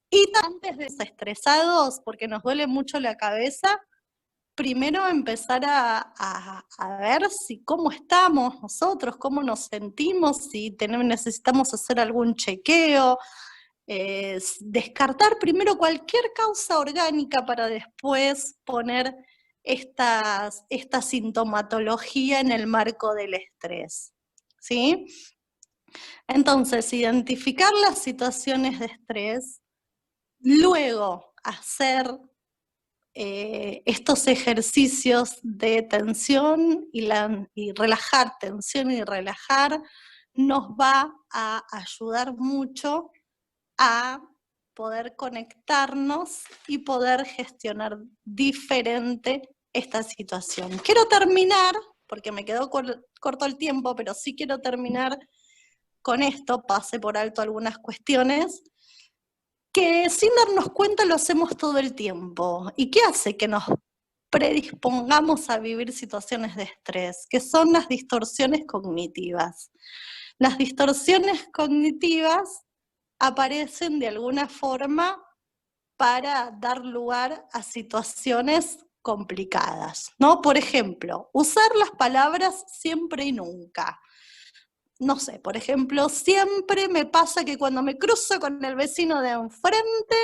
Y antes de estar estresados, porque nos duele mucho la cabeza, primero empezar a ver cómo estamos nosotros, cómo nos sentimos, si necesitamos hacer algún chequeo, descartar primero cualquier causa orgánica para después poner esta sintomatología en el marco del estrés, ¿sí? Entonces, identificar las situaciones de estrés, luego hacer estos ejercicios de tensión y relajar, tensión y relajar, nos va a ayudar mucho a poder conectarnos y poder gestionar diferente esta situación. Quiero terminar, porque me quedó corto el tiempo, pero sí quiero terminar con esto, pase por alto algunas cuestiones, que sin darnos cuenta lo hacemos todo el tiempo. ¿Y qué hace que nos predispongamos a vivir situaciones de estrés? Que son las distorsiones cognitivas. Las distorsiones cognitivas aparecen de alguna forma para dar lugar a situaciones complicadas, ¿no? Por ejemplo, usar las palabras siempre y nunca. No sé, por ejemplo, siempre me pasa que cuando me cruzo con el vecino de enfrente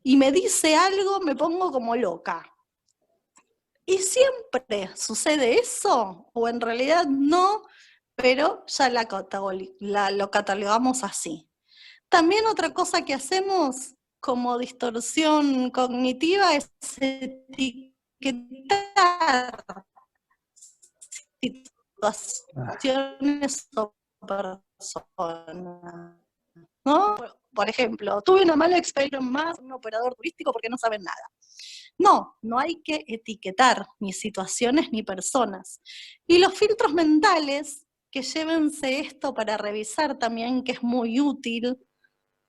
y me dice algo, me pongo como loca. Y siempre sucede eso, o en realidad no, pero ya lo catalogamos así. También otra cosa que hacemos como distorsión cognitiva es etiquetar situaciones o personas, ¿no? Por ejemplo, tuve una mala experiencia más con un operador turístico porque no saben nada. No hay que etiquetar ni situaciones ni personas. Y los filtros mentales, que llévense esto para revisar también, que es muy útil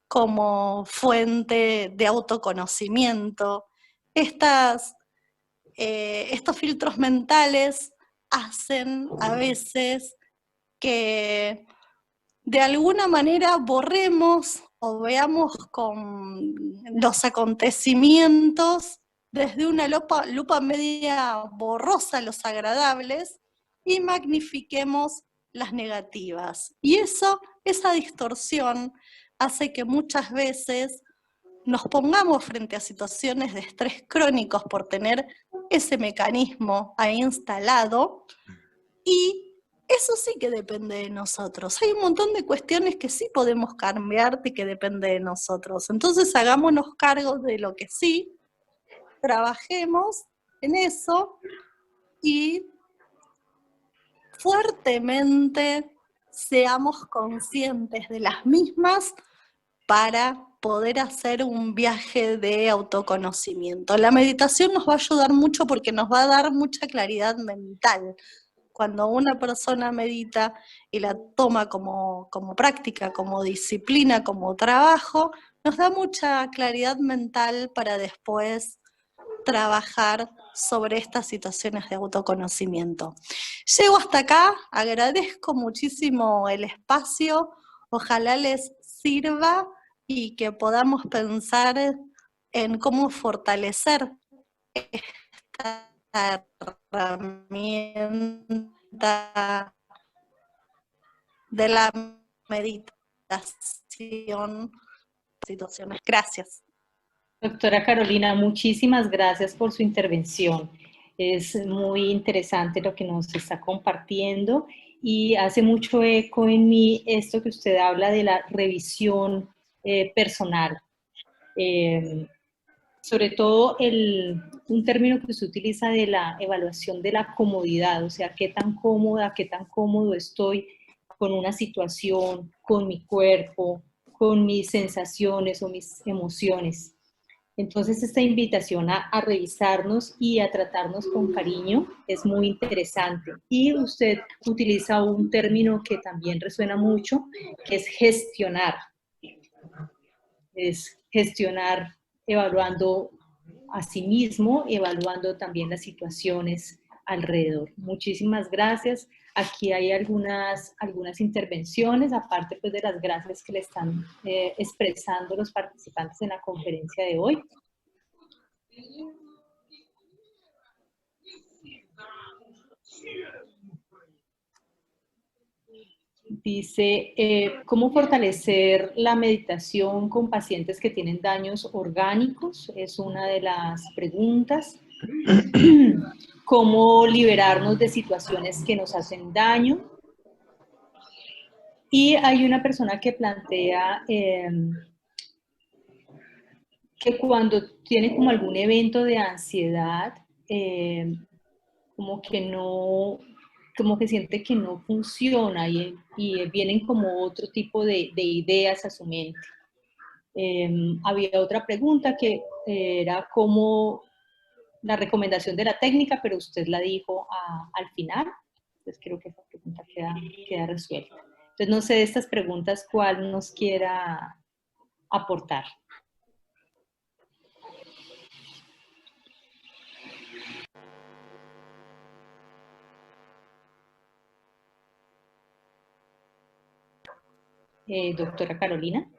como fuente de autoconocimiento. Estos filtros mentales hacen a veces que de alguna manera borremos o veamos con los acontecimientos desde una lupa media borrosa los agradables y magnifiquemos las negativas. Y esa distorsión hace que muchas veces nos pongamos frente a situaciones de estrés crónicos por tener ese mecanismo ahí instalado, y eso sí que depende de nosotros. Hay un montón de cuestiones que sí podemos cambiar y que depende de nosotros. Entonces hagámonos cargo de lo que sí, trabajemos en eso y fuertemente seamos conscientes de las mismas para poder hacer un viaje de autoconocimiento. La meditación nos va a ayudar mucho porque nos va a dar mucha claridad mental. Cuando una persona medita y la toma como práctica, como disciplina, como trabajo, nos da mucha claridad mental para después trabajar sobre estas situaciones de autoconocimiento. Llego hasta acá, agradezco muchísimo el espacio, ojalá les sirva y que podamos pensar en cómo fortalecer esta herramienta de la meditación. Situaciones. Gracias. Doctora Carolina, muchísimas gracias por su intervención. Es muy interesante lo que nos está compartiendo y hace mucho eco en mí esto que usted habla de la revisión personal. Sobre todo un término que se utiliza de la evaluación de la comodidad, o sea, qué tan cómoda, qué tan cómodo estoy con una situación, con mi cuerpo, con mis sensaciones o mis emociones. Entonces, esta invitación a revisarnos y a tratarnos con cariño es muy interesante. Y usted utiliza un término que también resuena mucho, que es gestionar. Es gestionar evaluando a sí mismo, evaluando también las situaciones alrededor. Muchísimas gracias. Aquí hay algunas intervenciones, aparte pues de las gracias que le están expresando los participantes en la conferencia de hoy. Dice, ¿cómo fortalecer la meditación con pacientes que tienen daños orgánicos? Es una de las preguntas. ¿Cómo liberarnos de situaciones que nos hacen daño? Y hay una persona que plantea que cuando tiene como algún evento de ansiedad, como que siente que no funciona y vienen como otro tipo de ideas a su mente. Había otra pregunta que era cómo la recomendación de la técnica, pero usted la dijo al final, entonces creo que esa pregunta queda resuelta. Entonces no sé de estas preguntas cuál nos quiera aportar. Doctora Carolina.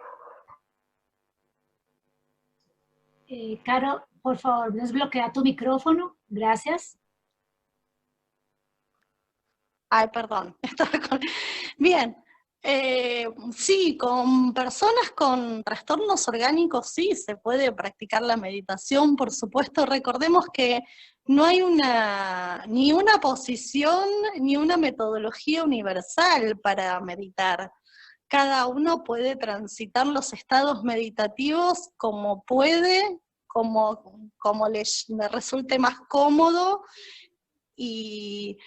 Caro, por favor, desbloquea tu micrófono. Gracias. Ay, perdón. Bien. Sí, con personas con trastornos orgánicos sí se puede practicar la meditación, por supuesto. Recordemos que no hay ni una posición ni una metodología universal para meditar. Cada uno puede transitar los estados meditativos como puede, como le resulte más cómodo, y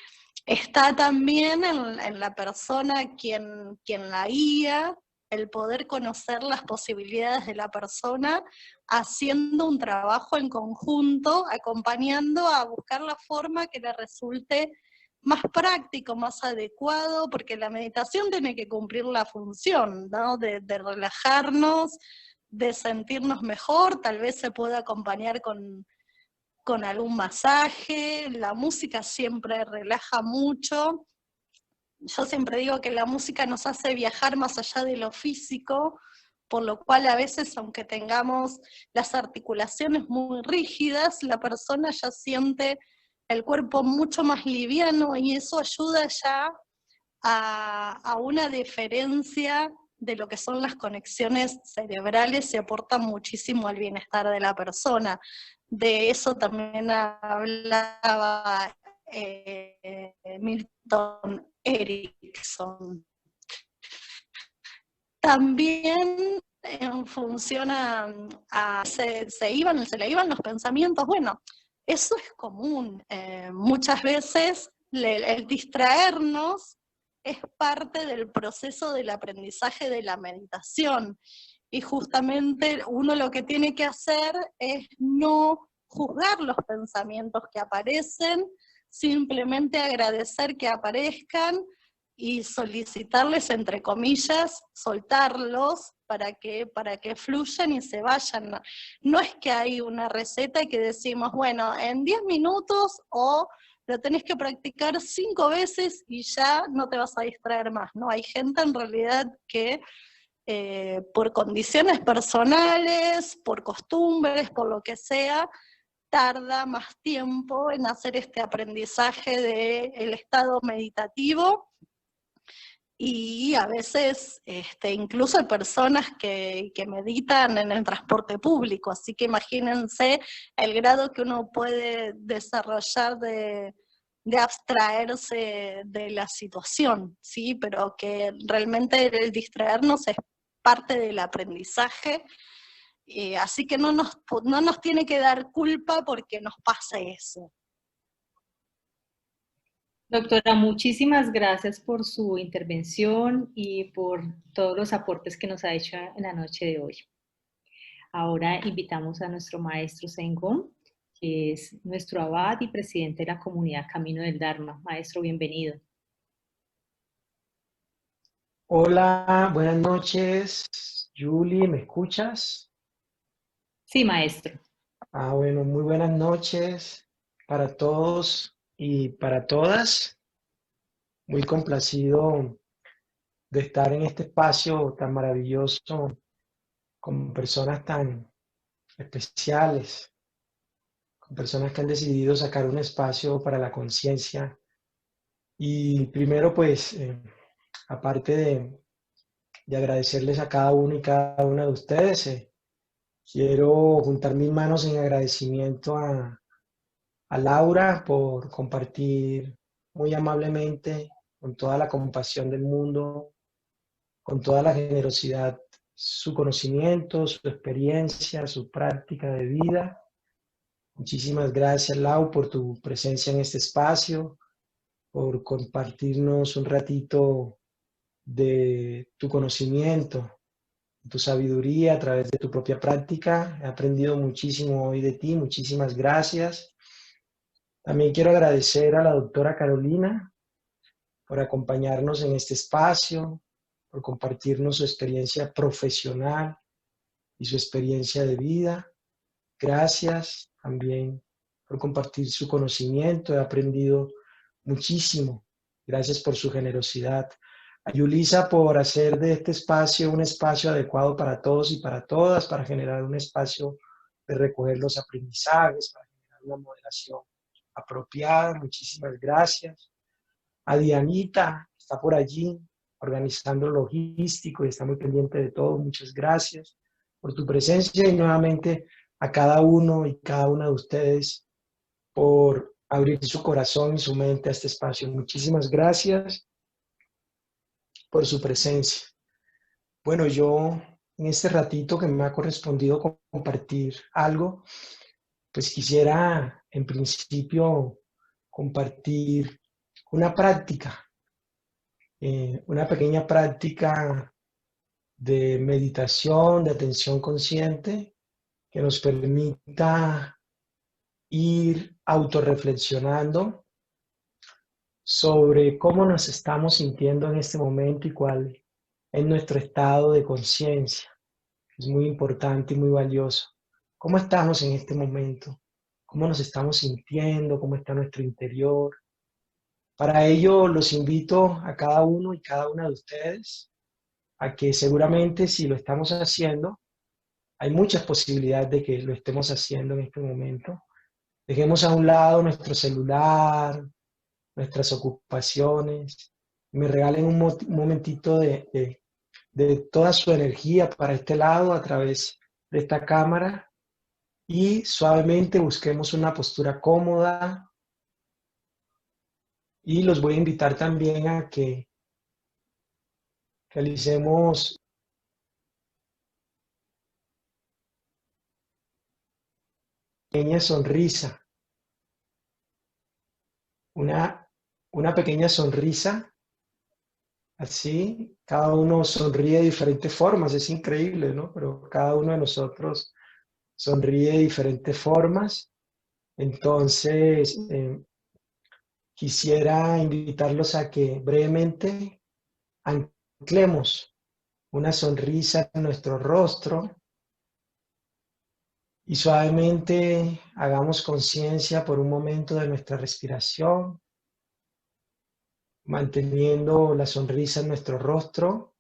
está también en la persona quien la guía, el poder conocer las posibilidades de la persona, haciendo un trabajo en conjunto, acompañando a buscar la forma que le resulte más práctico, más adecuado, porque la meditación tiene que cumplir la función, ¿no? de relajarnos, de sentirnos mejor. Tal vez se pueda acompañar con algún masaje. La música siempre relaja mucho. Yo siempre digo que la música nos hace viajar más allá de lo físico, por lo cual a veces, aunque tengamos las articulaciones muy rígidas, la persona ya siente el cuerpo mucho más liviano y eso ayuda ya a una diferencia de lo que son las conexiones cerebrales y aporta muchísimo al bienestar de la persona. De eso también hablaba Milton Erickson. También en función se le iban los pensamientos, bueno, eso es común. Muchas veces el distraernos es parte del proceso del aprendizaje de la meditación. Y justamente uno lo que tiene que hacer es no juzgar los pensamientos que aparecen, simplemente agradecer que aparezcan y solicitarles, entre comillas, soltarlos para que fluyan y se vayan. No es que hay una receta que decimos, bueno, en 10 minutos o lo tenés que practicar 5 veces y ya no te vas a distraer más, ¿no? Hay gente en realidad que por condiciones personales, por costumbres, por lo que sea, tarda más tiempo en hacer este aprendizaje del estado meditativo. Y a veces incluso hay personas que meditan en el transporte público, así que imagínense el grado que uno puede desarrollar de abstraerse de la situación, ¿sí? Pero que realmente el distraernos es parte del aprendizaje, así que no nos tiene que dar culpa porque nos pase eso. Doctora, muchísimas gracias por su intervención y por todos los aportes que nos ha hecho en la noche de hoy. Ahora invitamos a nuestro maestro Zengón, que es nuestro abad y presidente de la comunidad Camino del Dharma. Maestro, bienvenido. Hola, buenas noches. Julie, ¿me escuchas? Sí, maestro. Bueno, muy buenas noches para todos y para todas. Muy complacido de estar en este espacio tan maravilloso con personas tan especiales, con personas que han decidido sacar un espacio para la conciencia. Y primero, pues, aparte de agradecerles a cada uno y cada una de ustedes, quiero juntar mis manos en agradecimiento a Laura por compartir muy amablemente, con toda la compasión del mundo, con toda la generosidad, su conocimiento, su experiencia, su práctica de vida. Muchísimas gracias, Lau, por tu presencia en este espacio, por compartirnos un ratito de tu conocimiento, tu sabiduría a través de tu propia práctica. He aprendido muchísimo hoy de ti, muchísimas gracias. También quiero agradecer a la doctora Carolina por acompañarnos en este espacio, por compartirnos su experiencia profesional y su experiencia de vida. Gracias también por compartir su conocimiento. He aprendido muchísimo. Gracias por su generosidad. A Yulisa por hacer de este espacio un espacio adecuado para todos y para todas, para generar un espacio de recoger los aprendizajes, para generar una moderación apropiada. Muchísimas gracias. A Dianita, que está por allí organizando logístico y está muy pendiente de todo. Muchas gracias por tu presencia y nuevamente a cada uno y cada una de ustedes por abrir su corazón y su mente a este espacio. Muchísimas gracias por su presencia. Bueno, yo en este ratito que me ha correspondido compartir algo, pues quisiera en principio compartir una práctica, una pequeña práctica de meditación, de atención consciente, que nos permita ir autorreflexionando sobre cómo nos estamos sintiendo en este momento y cuál es nuestro estado de conciencia. Es muy importante y muy valioso. ¿Cómo estamos en este momento? ¿Cómo nos estamos sintiendo? ¿Cómo está nuestro interior? Para ello los invito a cada uno y cada una de ustedes a que seguramente si lo estamos haciendo, hay muchas posibilidades de que lo estemos haciendo en este momento. Dejemos a un lado nuestro celular, nuestras ocupaciones, me regalen un momentito de toda su energía para este lado a través de esta cámara y suavemente busquemos una postura cómoda y los voy a invitar también a que realicemos una pequeña sonrisa, una pequeña sonrisa, así, cada uno sonríe de diferentes formas, es increíble, ¿no? Pero cada uno de nosotros sonríe de diferentes formas. Entonces, quisiera invitarlos a que brevemente anclemos una sonrisa en nuestro rostro y suavemente hagamos conciencia por un momento de nuestra respiración, manteniendo la sonrisa en nuestro rostro,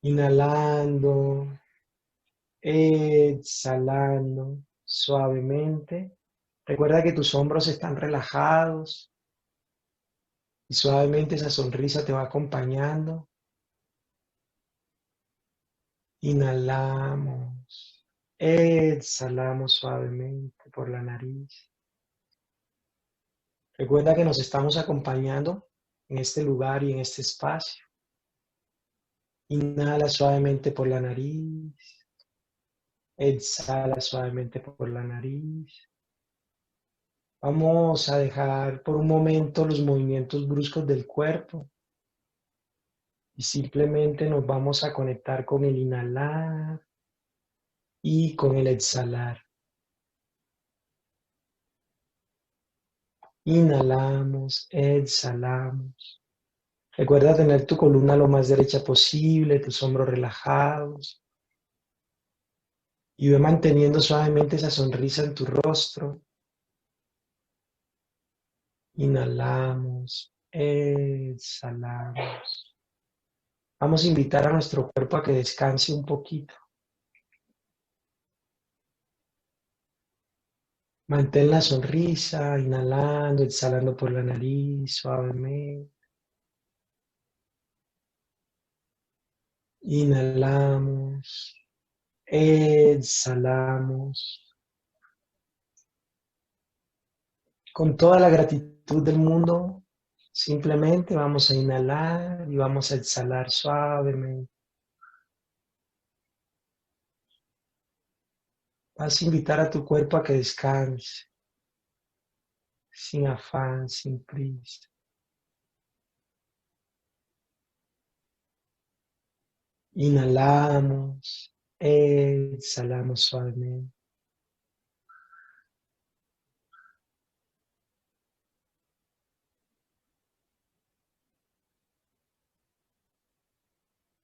inhalando, exhalando suavemente. Recuerda que tus hombros están relajados y suavemente esa sonrisa te va acompañando. Inhalamos, exhalamos suavemente por la nariz. Recuerda que nos estamos acompañando en este lugar y en este espacio. Inhala suavemente por la nariz. Exhala suavemente por la nariz. Vamos a dejar por un momento los movimientos bruscos del cuerpo y simplemente nos vamos a conectar con el inhalar y con el exhalar. Inhalamos, exhalamos. Recuerda tener tu columna lo más derecha posible, tus hombros relajados. Y ve manteniendo suavemente esa sonrisa en tu rostro. Inhalamos, exhalamos. Vamos a invitar a nuestro cuerpo a que descanse un poquito. Mantén la sonrisa, inhalando, exhalando por la nariz suavemente. Inhalamos, exhalamos. Con toda la gratitud del mundo, simplemente vamos a inhalar y vamos a exhalar suavemente. Vas a invitar a tu cuerpo a que descanse, sin afán, sin prisa. Inhalamos, exhalamos suavemente.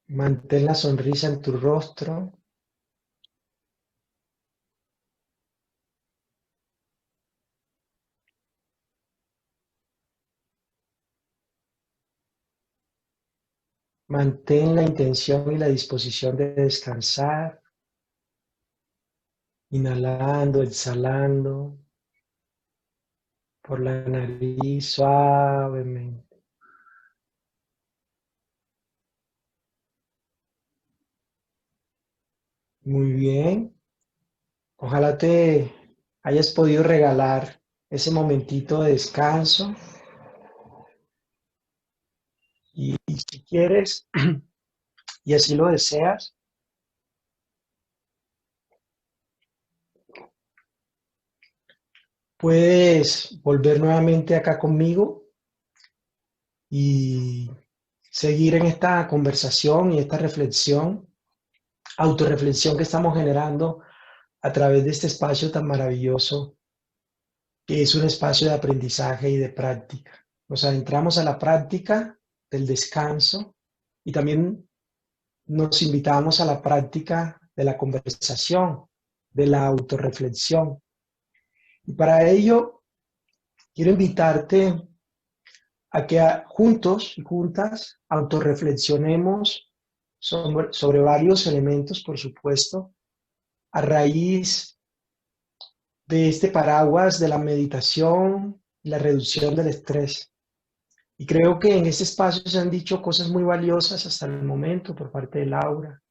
Mantén la sonrisa en tu rostro. Mantén la intención y la disposición de descansar. Inhalando, exhalando por la nariz suavemente. Muy bien. Ojalá te hayas podido regalar ese momentito de descanso. Y si quieres, y así lo deseas, puedes volver nuevamente acá conmigo y seguir en esta conversación y esta reflexión, autorreflexión que estamos generando a través de este espacio tan maravilloso que es un espacio de aprendizaje y de práctica. Nos adentramos a la práctica del descanso y también nos invitamos a la práctica de la conversación, de la autorreflexión. Y para ello quiero invitarte a que juntos y juntas autorreflexionemos sobre varios elementos, por supuesto, a raíz de este paraguas de la meditación y la reducción del estrés. Y creo que en este espacio se han dicho cosas muy valiosas hasta el momento por parte de Laura,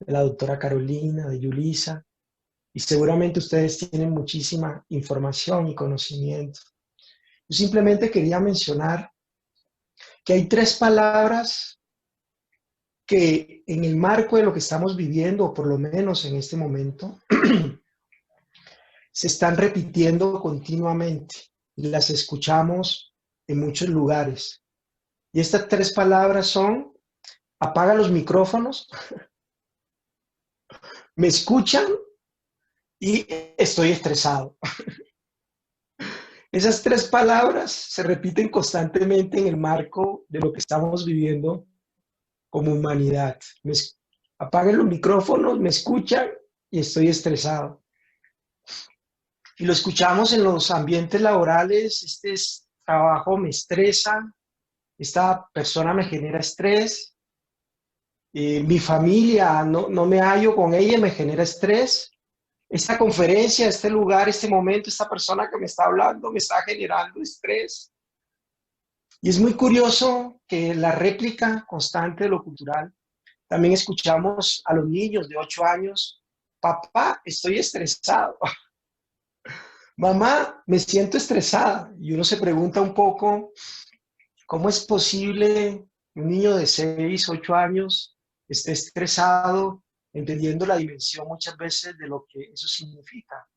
de la doctora Carolina, de Yulisa, y seguramente ustedes tienen muchísima información y conocimiento. Yo simplemente quería mencionar que hay 3 palabras que en el marco de lo que estamos viviendo, o por lo menos en este momento, se están repitiendo continuamente y las escuchamos en muchos lugares. Y estas 3 palabras son: apaga los micrófonos, me escuchan y estoy estresado. Esas 3 palabras se repiten constantemente en el marco de lo que estamos viviendo como humanidad. Apaguen los micrófonos, me escuchan y estoy estresado. Y lo escuchamos en los ambientes laborales: este trabajo me estresa, esta persona me genera estrés, mi familia, no me hallo con ella, me genera estrés. Esta conferencia, este lugar, este momento, esta persona que me está hablando me está generando estrés. Y es muy curioso que la réplica constante de lo cultural, también escuchamos a los niños de 8 años: papá, estoy estresado. Mamá, me siento estresada. Y uno se pregunta un poco, ¿cómo es posible que un niño de 6, 8 años esté estresado, entendiendo la dimensión muchas veces de lo que eso significa?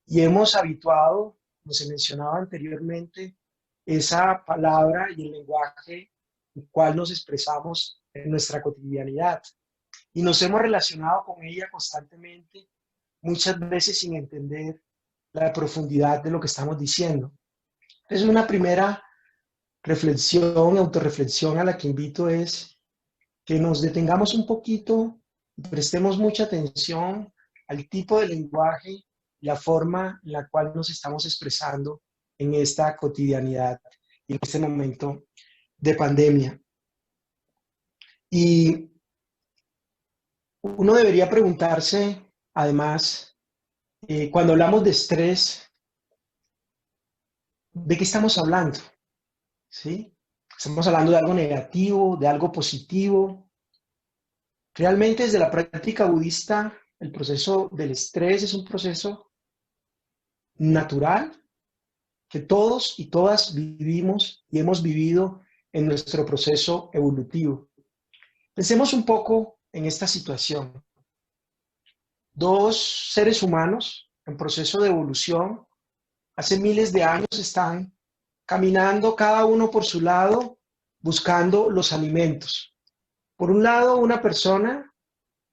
Y hemos habituado, como se mencionaba anteriormente, esa palabra y el lenguaje en el cual nos expresamos en nuestra cotidianidad. Y nos hemos relacionado con ella constantemente, muchas veces sin entender la profundidad de lo que estamos diciendo. Entonces, una primera reflexión, autorreflexión a la que invito es que nos detengamos un poquito y prestemos mucha atención al tipo de lenguaje, la forma en la cual nos estamos expresando en esta cotidianidad y en este momento de pandemia. Y uno debería preguntarse, además, cuando hablamos de estrés, ¿de qué estamos hablando? ¿Sí? ¿Estamos hablando de algo negativo, de algo positivo? Realmente, desde la práctica budista, el proceso del estrés es un proceso natural que todos y todas vivimos y hemos vivido en nuestro proceso evolutivo. Pensemos un poco en esta situación. 2 seres humanos en proceso de evolución, hace miles de años, están caminando cada uno por su lado, buscando los alimentos. Por un lado, una persona,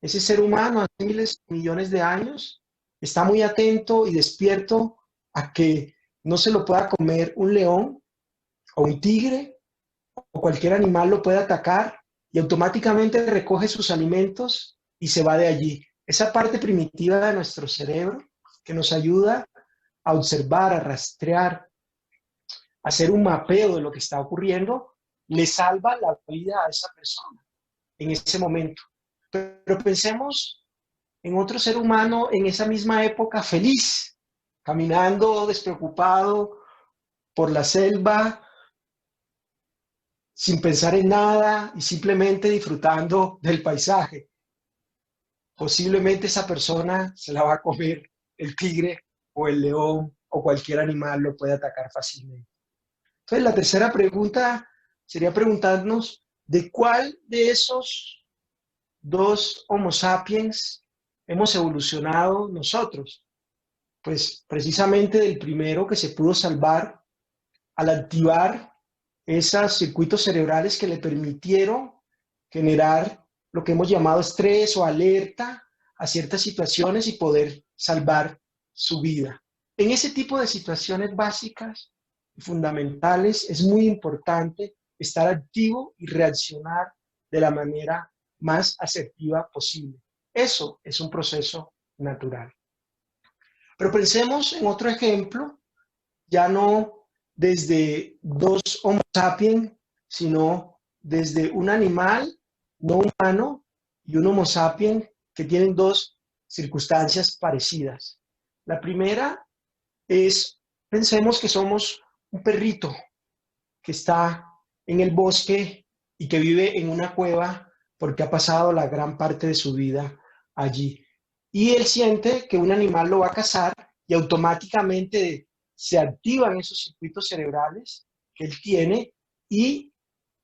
ese ser humano, hace miles, millones de años, está muy atento y despierto a que no se lo pueda comer un león o un tigre, o cualquier animal lo puede atacar, y automáticamente recoge sus alimentos y se va de allí. Esa parte primitiva de nuestro cerebro que nos ayuda a observar, a rastrear, a hacer un mapeo de lo que está ocurriendo, le salva la vida a esa persona en ese momento. Pero pensemos en otro ser humano en esa misma época, feliz, caminando despreocupado por la selva, sin pensar en nada y simplemente disfrutando del paisaje. Posiblemente esa persona se la va a comer el tigre o el león o cualquier animal lo puede atacar fácilmente. Entonces, la tercera pregunta sería preguntarnos de cuál de esos 2 Homo sapiens hemos evolucionado nosotros. Pues precisamente del primero, que se pudo salvar al activar esos circuitos cerebrales que le permitieron generar lo que hemos llamado estrés o alerta a ciertas situaciones y poder salvar su vida. En ese tipo de situaciones básicas y fundamentales es muy importante estar activo y reaccionar de la manera más asertiva posible. Eso es un proceso natural. Pero pensemos en otro ejemplo, ya no desde dos Homo sapiens, sino desde un animal no humano y un Homo sapiens que tienen dos circunstancias parecidas. La primera es, pensemos que somos un perrito que está en el bosque y que vive en una cueva porque ha pasado la gran parte de su vida allí. Y él siente que un animal lo va a cazar y automáticamente se activan esos circuitos cerebrales que él tiene y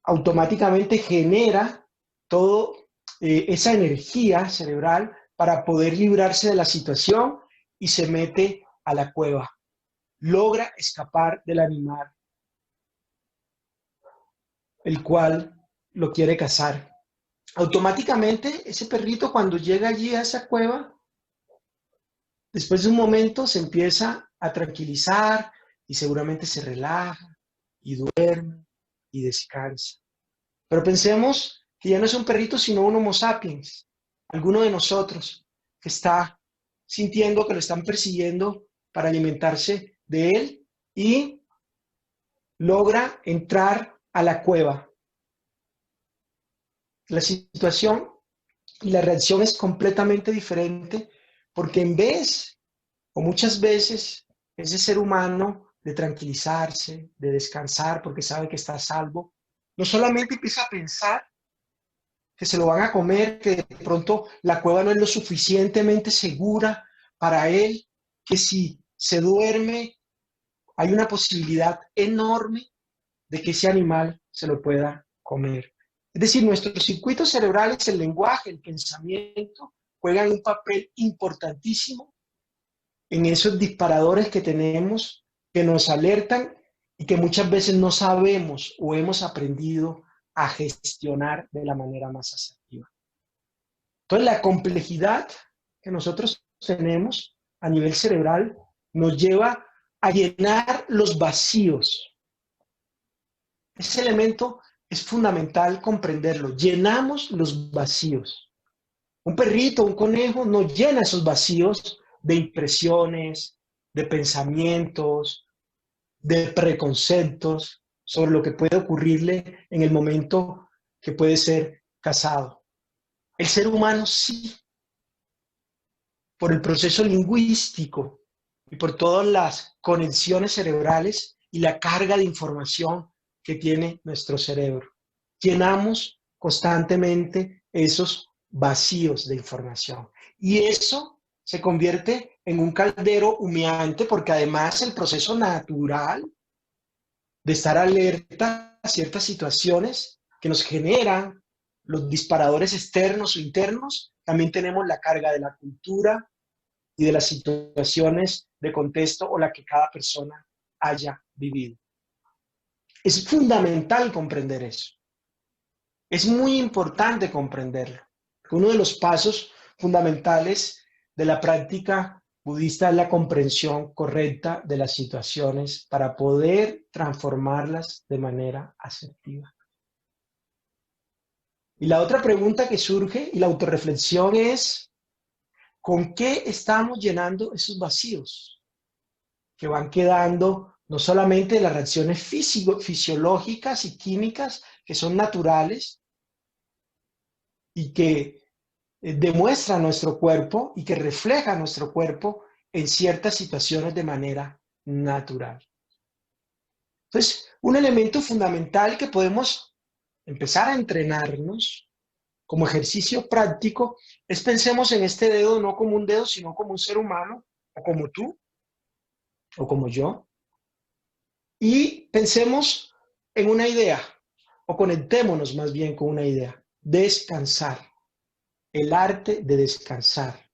automáticamente genera toda esa energía cerebral para poder librarse de la situación y se mete a la cueva. Logra escapar del animal, el cual lo quiere cazar. Automáticamente, ese perrito cuando llega allí a esa cueva, después de un momento se empieza a tranquilizar y seguramente se relaja y duerme y descansa. Pero pensemos que ya no es un perrito, sino un Homo sapiens, alguno de nosotros que está sintiendo que lo están persiguiendo para alimentarse de él y logra entrar a la cueva. La situación y la reacción es completamente diferente porque en vez, o muchas veces, ese ser humano de tranquilizarse, de descansar porque sabe que está a salvo, no solamente empieza a pensar que se lo van a comer, que de pronto la cueva no es lo suficientemente segura para él, que si se duerme hay una posibilidad enorme de que ese animal se lo pueda comer. Es decir, nuestros circuitos cerebrales, el lenguaje, el pensamiento, juegan un papel importantísimo en esos disparadores que tenemos, que nos alertan y que muchas veces no sabemos o hemos aprendido a gestionar de la manera más asertiva. Entonces, la complejidad que nosotros tenemos a nivel cerebral nos lleva a llenar los vacíos. Ese elemento es fundamental comprenderlo. Llenamos los vacíos. Un perrito, un conejo no llena esos vacíos de impresiones, de pensamientos, de preconceptos sobre lo que puede ocurrirle en el momento que puede ser cazado. El ser humano sí, por el proceso lingüístico y por todas las conexiones cerebrales y la carga de información que tiene nuestro cerebro. Llenamos constantemente esos vacíos de información. Y eso se convierte en un caldero humeante porque además el proceso natural de estar alerta a ciertas situaciones que nos generan los disparadores externos o internos, también tenemos la carga de la cultura y de las situaciones de contexto o la que cada persona haya vivido. Es fundamental comprender eso. Es muy importante comprenderlo. Uno de los pasos fundamentales de la práctica budista es la comprensión correcta de las situaciones para poder transformarlas de manera asertiva. Y la otra pregunta que surge y la autorreflexión es, ¿con qué estamos llenando esos vacíos que van quedando no solamente de las reacciones fisiológicas y químicas que son naturales y que demuestra nuestro cuerpo y que refleja nuestro cuerpo en ciertas situaciones de manera natural? Entonces, un elemento fundamental que podemos empezar a entrenarnos como ejercicio práctico es pensemos en este dedo no como un dedo, sino como un ser humano, o como tú, o como yo, y pensemos en una idea, o conectémonos más bien con una idea: descansar, el arte de descansar.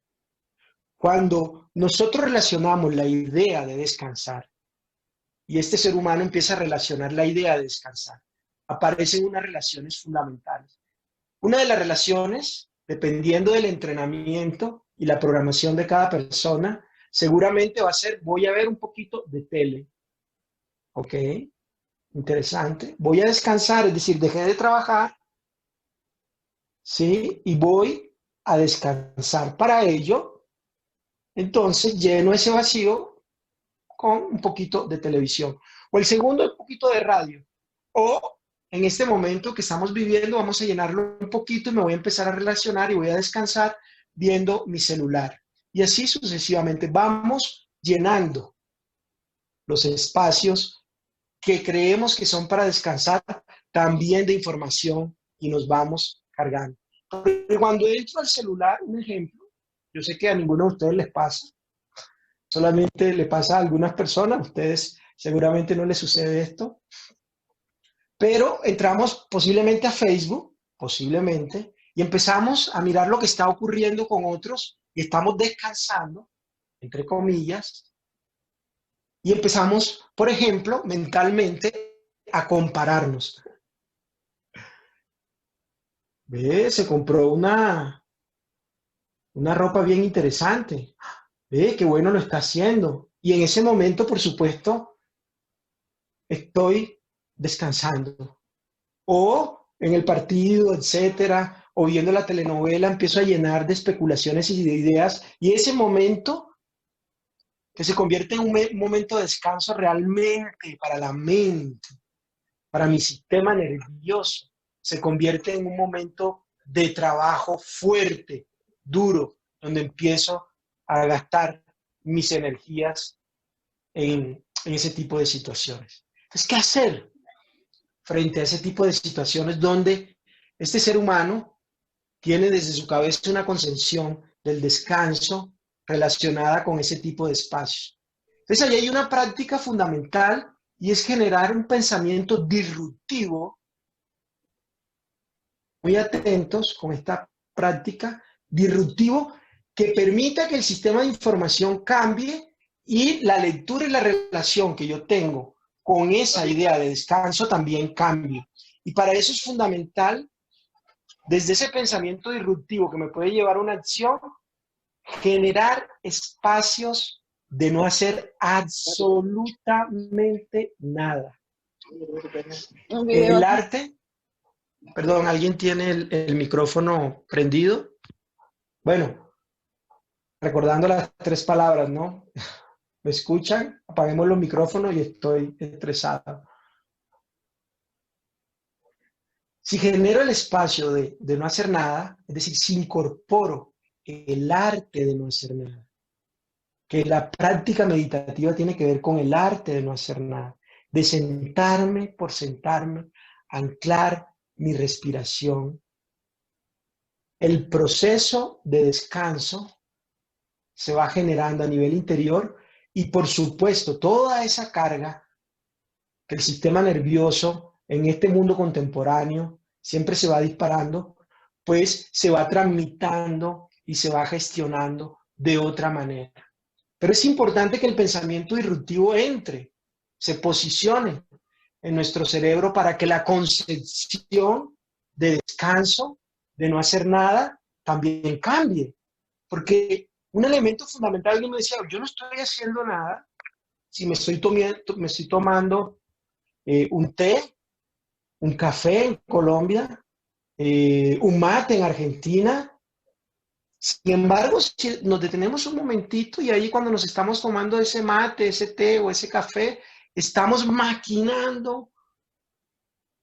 Cuando nosotros relacionamos la idea de descansar y este ser humano empieza a relacionar la idea de descansar, aparecen unas relaciones fundamentales. Una de las relaciones, dependiendo del entrenamiento y la programación de cada persona, seguramente va a ser: voy a ver un poquito de tele. ¿Ok? Interesante. Voy a descansar, es decir, dejé de trabajar, ¿sí? Y voy a descansar. Para ello, entonces, lleno ese vacío con un poquito de televisión. O el segundo, un poquito de radio. O en este momento que estamos viviendo, vamos a llenarlo un poquito y me voy a empezar a relacionar y voy a descansar viendo mi celular. Y así sucesivamente vamos llenando los espacios que creemos que son para descansar también de información y nos vamos cargando. Pero cuando entro al celular, un ejemplo, yo sé que a ninguno de ustedes les pasa, solamente le pasa a algunas personas, a ustedes seguramente no les sucede esto, pero entramos posiblemente a Facebook, posiblemente, y empezamos a mirar lo que está ocurriendo con otros y estamos descansando, entre comillas, y empezamos, por ejemplo, mentalmente a compararnos. Ve, se compró una ropa bien interesante. Ve, qué bueno lo está haciendo. Y en ese momento, por supuesto, estoy descansando. O en el partido, etcétera, o viendo la telenovela, empiezo a llenar de especulaciones y de ideas. Y ese momento, que se convierte en un momento de descanso realmente para la mente, para mi sistema nervioso, se convierte en un momento de trabajo fuerte, duro, donde empiezo a gastar mis energías en ese tipo de situaciones. Entonces, ¿qué hacer frente a ese tipo de situaciones donde este ser humano tiene desde su cabeza una concepción del descanso relacionada con ese tipo de espacios? Entonces, ahí hay una práctica fundamental y es generar un pensamiento disruptivo. Muy atentos con esta práctica disruptivo que permita que el sistema de información cambie y la lectura y la relación que yo tengo con esa idea de descanso también cambie. Y para eso es fundamental, desde ese pensamiento disruptivo que me puede llevar a una acción, generar espacios de no hacer absolutamente nada. El arte, perdón, ¿alguien tiene el micrófono prendido? Bueno, recordando las 3 palabras, ¿no? ¿Me escuchan? Apaguemos los micrófonos y estoy estresado. Si genero el espacio de no hacer nada, es decir, si incorporo el arte de no hacer nada, que la práctica meditativa tiene que ver con el arte de no hacer nada, de sentarme por sentarme, anclar mi respiración. El proceso de descanso se va generando a nivel interior y, por supuesto, toda esa carga que el sistema nervioso en este mundo contemporáneo siempre se va disparando, pues se va tramitando y se va gestionando de otra manera. Pero es importante que el pensamiento disruptivo entre, se posicione en nuestro cerebro para que la concepción de descanso, de no hacer nada, también cambie. Porque un elemento fundamental, alguien me decía, yo no estoy haciendo nada si me estoy tomando un té, un café en Colombia, un mate en Argentina. Sin embargo, si nos detenemos un momentito y ahí cuando nos estamos tomando ese mate, ese té o ese café, estamos maquinando,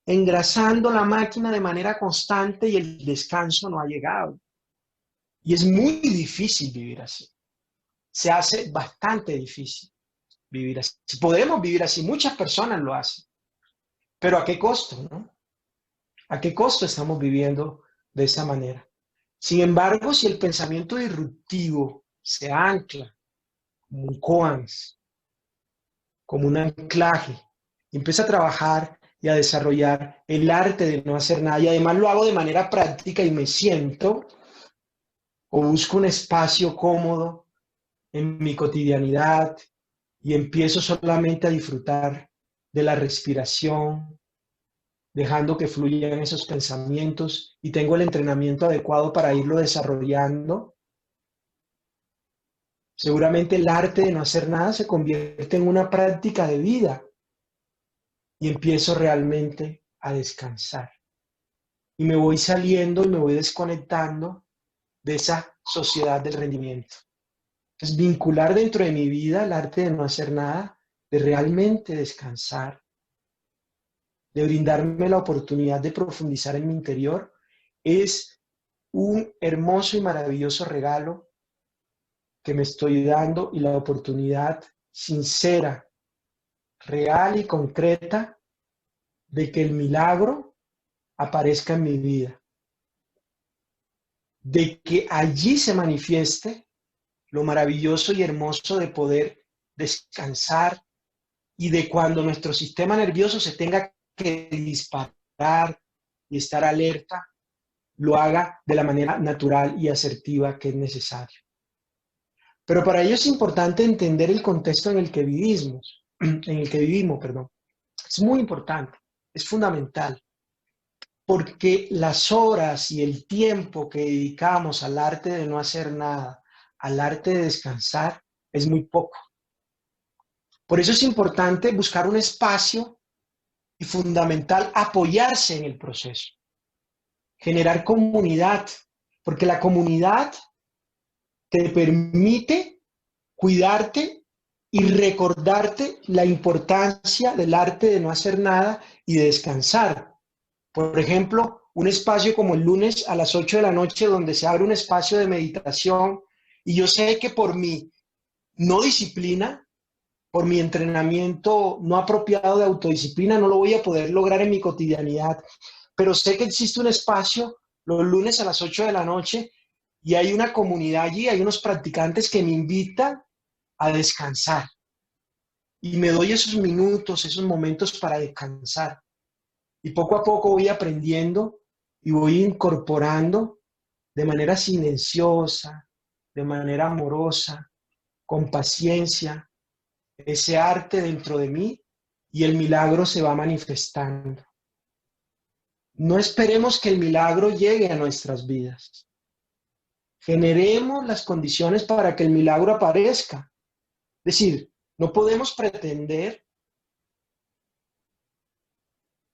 engrasando la máquina de manera constante y el descanso no ha llegado. Y es muy difícil vivir así. Se hace bastante difícil vivir así. Si podemos vivir así, muchas personas lo hacen. Pero ¿a qué costo, no? ¿A qué costo estamos viviendo de esa manera? Sin embargo, si el pensamiento disruptivo se ancla como un koans, como un anclaje, y empieza a trabajar y a desarrollar el arte de no hacer nada, y además lo hago de manera práctica y me siento o busco un espacio cómodo en mi cotidianidad y empiezo solamente a disfrutar de la respiración, dejando que fluyan esos pensamientos y tengo el entrenamiento adecuado para irlo desarrollando. Seguramente el arte de no hacer nada se convierte en una práctica de vida y empiezo realmente a descansar. Y me voy saliendo y me voy desconectando de esa sociedad del rendimiento. Entonces, vincular dentro de mi vida el arte de no hacer nada de realmente descansar, de brindarme la oportunidad de profundizar en mi interior, es un hermoso y maravilloso regalo que me estoy dando y la oportunidad sincera, real y concreta de que el milagro aparezca en mi vida, de que allí se manifieste lo maravilloso y hermoso de poder descansar y de cuando nuestro sistema nervioso se tenga que disparar y estar alerta, lo haga de la manera natural y asertiva que es necesario. Pero para ello es importante entender el contexto en el que vivimos, perdón. Es muy importante, es fundamental, porque las horas y el tiempo que dedicamos al arte de no hacer nada, al arte de descansar, es muy poco. Por eso es importante buscar un espacio y fundamental apoyarse en el proceso, generar comunidad, porque la comunidad te permite cuidarte y recordarte la importancia del arte de no hacer nada y de descansar. Por ejemplo, un espacio como el lunes a las 8 de la noche donde se abre un espacio de meditación y yo sé que por mi no disciplina, por mi entrenamiento no apropiado de autodisciplina, no lo voy a poder lograr en mi cotidianidad, pero sé que existe un espacio los lunes a las 8 de la noche y hay una comunidad allí, hay unos practicantes que me invitan a descansar y me doy esos minutos, esos momentos para descansar y poco a poco voy aprendiendo y voy incorporando de manera silenciosa, de manera amorosa, con paciencia, ese arte dentro de mí y el milagro se va manifestando. No esperemos que el milagro llegue a nuestras vidas. Generemos las condiciones para que el milagro aparezca. Es decir, no podemos pretender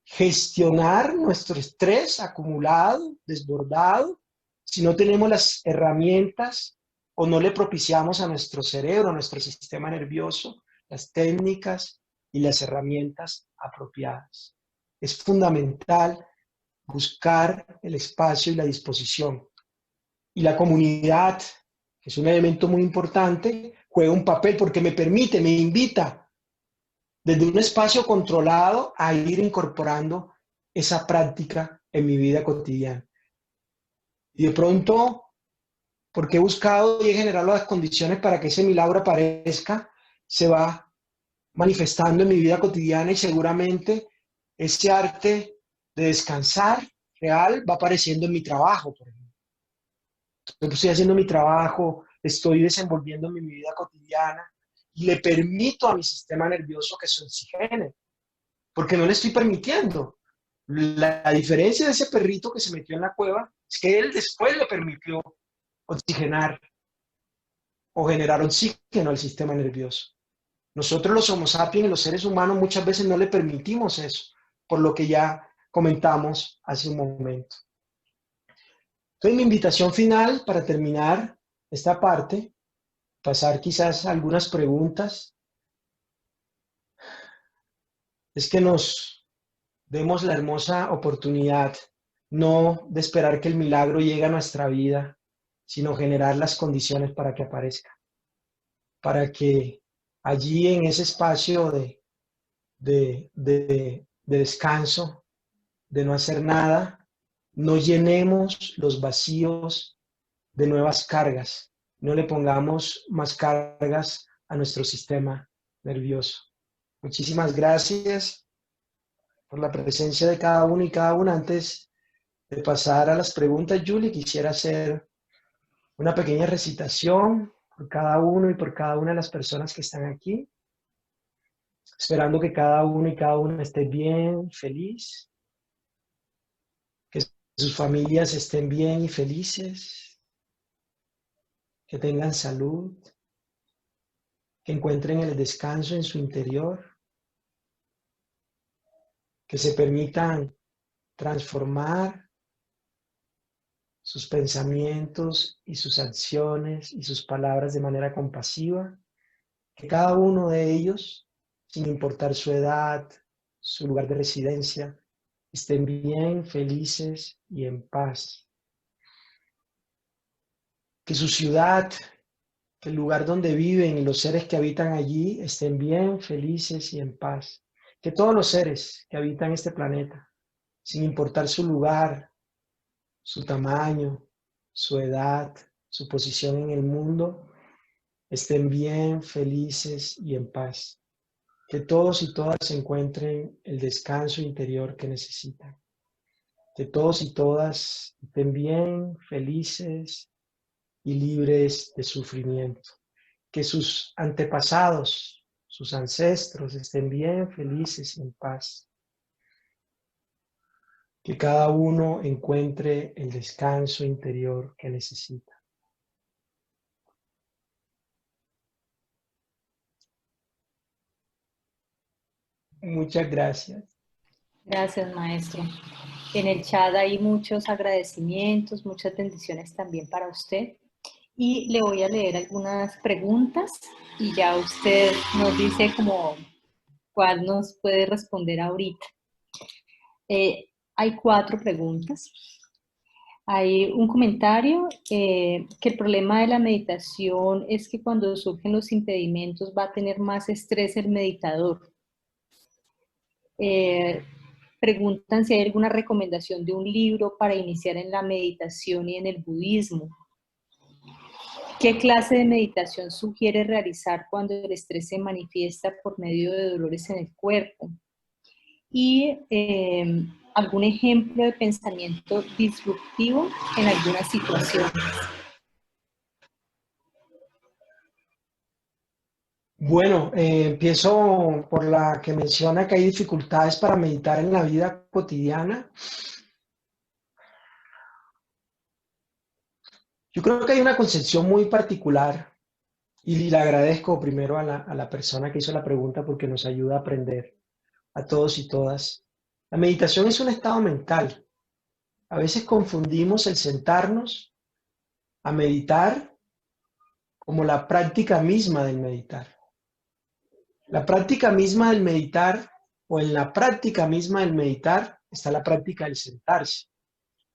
gestionar nuestro estrés acumulado, desbordado, si no tenemos las herramientas o no le propiciamos a nuestro cerebro, a nuestro sistema nervioso, las técnicas y las herramientas apropiadas. Es fundamental buscar el espacio y la disposición. Y la comunidad, que es un elemento muy importante, juega un papel porque me permite, me invita desde un espacio controlado a ir incorporando esa práctica en mi vida cotidiana. Y de pronto, porque he buscado y he generado las condiciones para que ese milagro aparezca, se va manifestando en mi vida cotidiana y seguramente ese arte de descansar real va apareciendo en mi trabajo, por ejemplo. Entonces, estoy haciendo mi trabajo, estoy desenvolviéndome en mi vida cotidiana y le permito a mi sistema nervioso que se oxigene, porque no le estoy permitiendo. La diferencia de ese perrito que se metió en la cueva es que él después le permitió oxigenar o generar oxígeno al sistema nervioso. Nosotros los Homo sapiens, los seres humanos, muchas veces no le permitimos eso, por lo que ya comentamos hace un momento. Entonces, mi invitación final para terminar esta parte, pasar quizás algunas preguntas, es que nos demos la hermosa oportunidad no de esperar que el milagro llegue a nuestra vida, sino generar las condiciones para que aparezca, para que allí en ese espacio de descanso, de no hacer nada, no llenemos los vacíos de nuevas cargas, no le pongamos más cargas a nuestro sistema nervioso. Muchísimas gracias por la presencia de cada uno y cada una. Antes de pasar a las preguntas, Julie, quisiera hacer una pequeña recitación por cada uno y por cada una de las personas que están aquí, esperando que cada uno y cada una esté bien, feliz, que sus familias estén bien y felices, que tengan salud, que encuentren el descanso en su interior, que se permitan transformar sus pensamientos y sus acciones y sus palabras de manera compasiva, que cada uno de ellos sin importar su edad, su lugar de residencia, estén bien, felices y en paz. Que su ciudad, que el lugar donde viven y los seres que habitan allí estén bien, felices y en paz. Que todos los seres que habitan este planeta, sin importar su lugar, su tamaño, su edad, su posición en el mundo, estén bien, felices y en paz. Que todos y todas encuentren el descanso interior que necesitan. Que todos y todas estén bien, felices y libres de sufrimiento. Que sus antepasados, sus ancestros estén bien, felices y en paz. Que cada uno encuentre el descanso interior que necesita. Muchas gracias. Gracias, maestro. En el chat hay muchos agradecimientos, muchas bendiciones también para usted. Y le voy a leer algunas preguntas y ya usted nos dice como cuál nos puede responder ahorita. Hay 4 preguntas. Hay un comentario que el problema de la meditación es que cuando surgen los impedimentos va a tener más estrés el meditador. Preguntan si hay alguna recomendación de un libro para iniciar en la meditación y en el budismo. ¿Qué clase de meditación sugiere realizar cuando el estrés se manifiesta por medio de dolores en el cuerpo? Y algún ejemplo de pensamiento disruptivo en algunas situaciones. Bueno, empiezo por la que menciona que hay dificultades para meditar en la vida cotidiana. Yo creo que hay una concepción muy particular y le agradezco primero a la persona que hizo la pregunta porque nos ayuda a aprender a todos y todas. La meditación es un estado mental. A veces confundimos el sentarnos a meditar como la práctica misma del meditar. La práctica misma del meditar o en la práctica misma del meditar está la práctica del sentarse.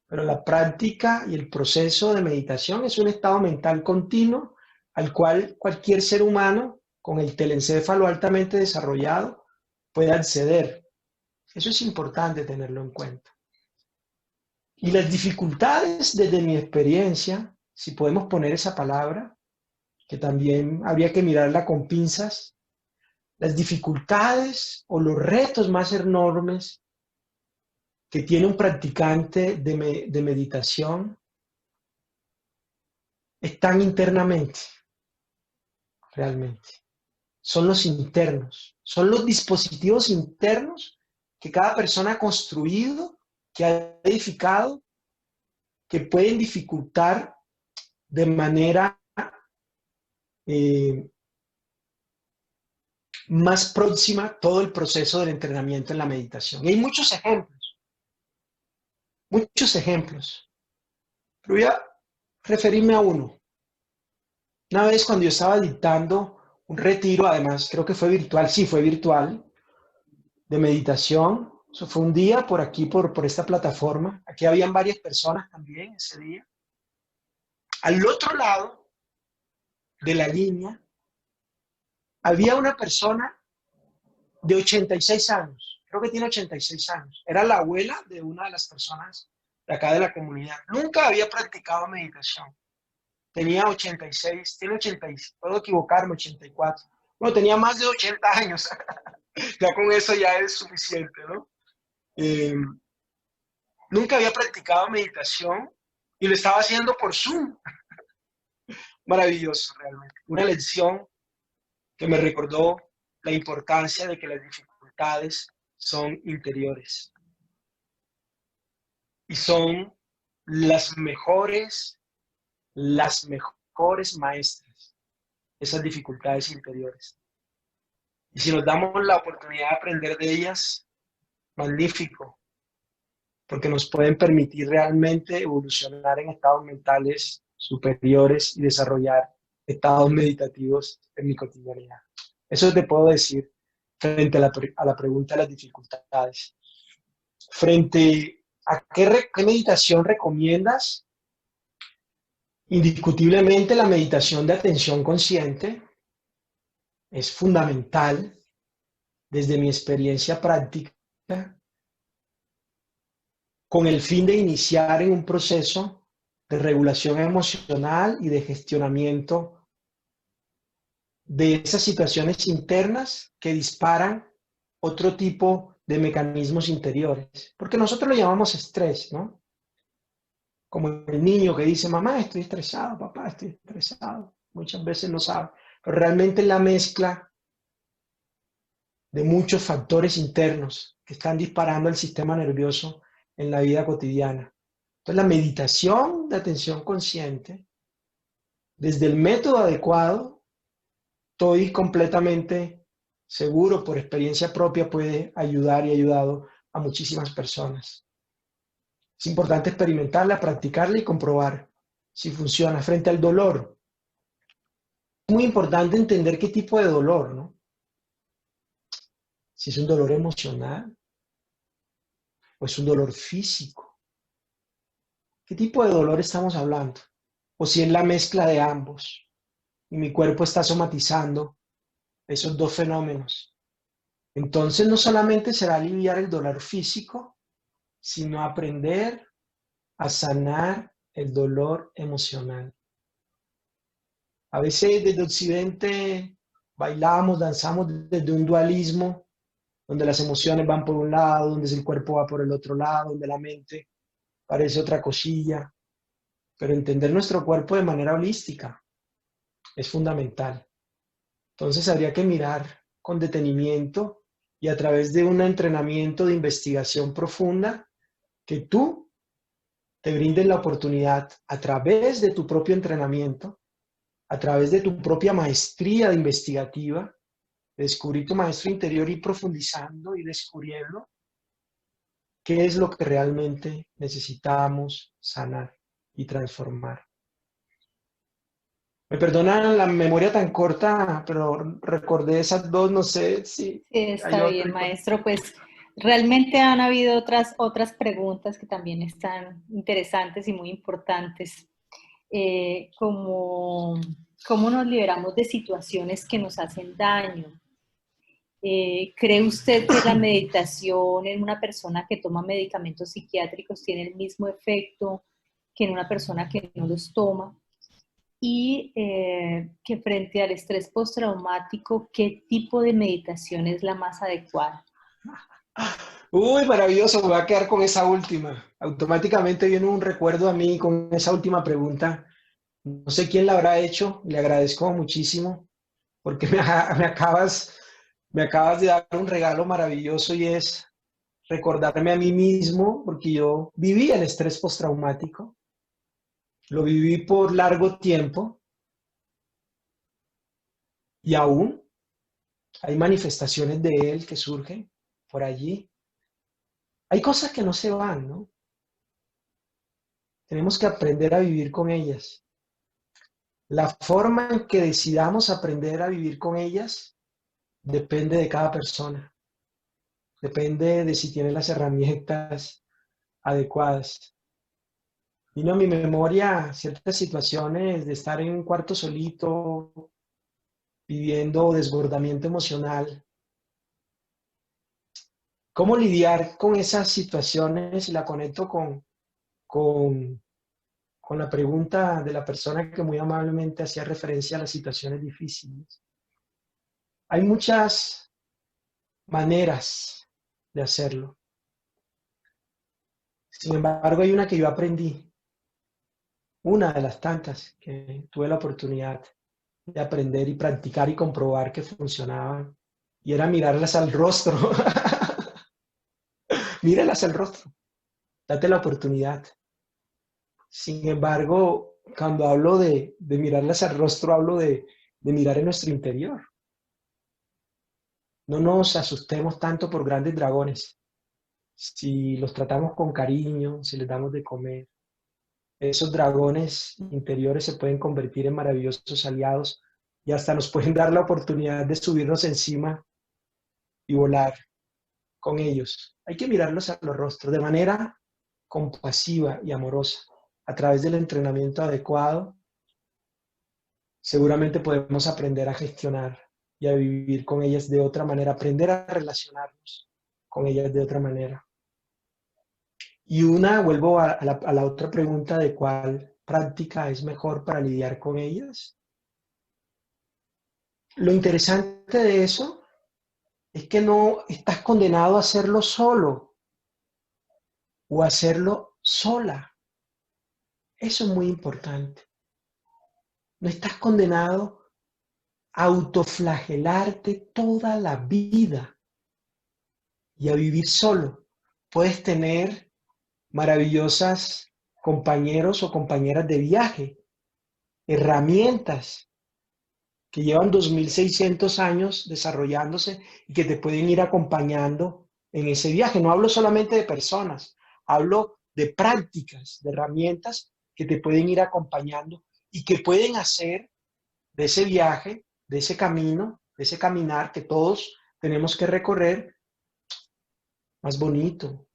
Pero la práctica y el proceso de meditación es un estado mental continuo al cual cualquier ser humano con el telencéfalo altamente desarrollado puede acceder. Eso es importante tenerlo en cuenta. Y las dificultades, desde mi experiencia, si podemos poner esa palabra, que también habría que mirarla con pinzas, las dificultades o los retos más enormes que tiene un practicante de meditación están internamente, realmente. Son los internos, son los dispositivos internos que cada persona ha construido, que ha edificado, que pueden dificultar de manera más próxima todo el proceso del entrenamiento en la meditación. Y hay muchos ejemplos, pero voy a referirme a uno. Una vez cuando yo estaba dictando un retiro, además creo que fue virtual, sí, fue virtual, de meditación. Eso fue un día por aquí, por esta plataforma. Aquí habían varias personas también ese día. Al otro lado de la línea había una persona de 86 años. Creo que tiene 86 años. Era la abuela de una de las personas de acá de la comunidad. Nunca había practicado meditación. Tenía 86, tiene 86, puedo equivocarme, 84. Bueno, tenía más de 80 años. Ya con eso ya es suficiente, ¿no? Nunca había practicado meditación y lo estaba haciendo por Zoom. Maravilloso, realmente. Una lección que me recordó la importancia de que las dificultades son interiores. Y son las mejores maestras, esas dificultades interiores. Y si nos damos la oportunidad de aprender de ellas, magnífico, porque nos pueden permitir realmente evolucionar en estados mentales superiores y desarrollar estados meditativos en mi cotidianidad. Eso te puedo decir. frente a la pregunta de las dificultades. Frente a qué meditación recomiendas, indiscutiblemente la meditación de atención consciente es fundamental desde mi experiencia práctica, con el fin de iniciar en un proceso de regulación emocional y de gestionamiento de esas situaciones internas que disparan otro tipo de mecanismos interiores. Porque nosotros lo llamamos estrés, ¿no? Como el niño que dice, mamá, estoy estresado, papá, estoy estresado. Muchas veces no sabe. Pero realmente es la mezcla de muchos factores internos que están disparando el sistema nervioso en la vida cotidiana. Entonces, la meditación de atención consciente, desde el método adecuado, estoy completamente seguro, por experiencia propia, puede ayudar y ha ayudado a muchísimas personas. Es importante experimentarla, practicarla y comprobar si funciona. Frente al dolor, es muy importante entender qué tipo de dolor, ¿no? Si es un dolor emocional o es un dolor físico. ¿Qué tipo de dolor estamos hablando? O si es la mezcla de ambos y mi cuerpo está somatizando esos dos fenómenos. Entonces no solamente será aliviar el dolor físico, sino aprender a sanar el dolor emocional. A veces desde Occidente bailamos, danzamos desde un dualismo, donde las emociones van por un lado, donde el cuerpo va por el otro lado, donde la mente parece otra cosilla. Pero entender nuestro cuerpo de manera holística es fundamental. Entonces habría que mirar con detenimiento y a través de un entrenamiento de investigación profunda que tú te brindes la oportunidad a través de tu propio entrenamiento, a través de tu propia maestría de investigativa, de descubrir tu maestro interior y profundizando y descubriendo qué es lo que realmente necesitamos sanar y transformar. Me perdonan la memoria tan corta, pero recordé esas dos, no sé si Sí, hay está bien, otra. maestro. Pues realmente han habido otras preguntas que también están interesantes y muy importantes, como cómo nos liberamos de situaciones que nos hacen daño. ¿Cree usted que la meditación en una persona que toma medicamentos psiquiátricos tiene el mismo efecto que en una persona que no los toma? Y que frente al estrés postraumático, ¿qué tipo de meditación es la más adecuada? Uy, maravilloso, me voy a quedar con esa última. Automáticamente viene un recuerdo a mí con esa última pregunta. No sé quién la habrá hecho, le agradezco muchísimo, porque me acabas de dar un regalo maravilloso y es recordarme a mí mismo, porque yo viví el estrés postraumático, lo viví por largo tiempo y aún hay manifestaciones de él que surgen por allí. Hay cosas que no se van, ¿no? Tenemos que aprender a vivir con ellas. La forma en que decidamos aprender a vivir con ellas depende de cada persona. Depende de si tiene las herramientas adecuadas. Vino a mi memoria ciertas situaciones de estar en un cuarto solito, viviendo desbordamiento emocional. ¿Cómo lidiar con esas situaciones? Y la conecto con la pregunta de la persona que muy amablemente hacía referencia a las situaciones difíciles. Hay muchas maneras de hacerlo. Sin embargo, hay una que yo aprendí, una de las tantas que tuve la oportunidad de aprender y practicar y comprobar que funcionaban, y era mirarlas al rostro. Míralas al rostro, date la oportunidad. Sin embargo, cuando hablo de mirarlas al rostro, hablo de mirar en nuestro interior. No nos asustemos tanto por grandes dragones. Si los tratamos con cariño, si les damos de comer, esos dragones interiores se pueden convertir en maravillosos aliados y hasta nos pueden dar la oportunidad de subirnos encima y volar con ellos. Hay que mirarlos a los rostros de manera compasiva y amorosa. A través del entrenamiento adecuado, seguramente podemos aprender a gestionar y a vivir con ellas de otra manera, aprender a relacionarnos con ellas de otra manera. Y vuelvo a la otra pregunta de cuál práctica es mejor para lidiar con ellas. Lo interesante de eso es que no estás condenado a hacerlo solo o a hacerlo sola. Eso es muy importante. No estás condenado a autoflagelarte toda la vida y a vivir solo. Puedes tener maravillosas compañeros o compañeras de viaje, herramientas que llevan 2600 años desarrollándose y que te pueden ir acompañando en ese viaje. No hablo solamente de personas, hablo de prácticas, de herramientas que te pueden ir acompañando y que pueden hacer de ese viaje, de ese camino, de ese caminar que todos tenemos que recorrer, más bonito,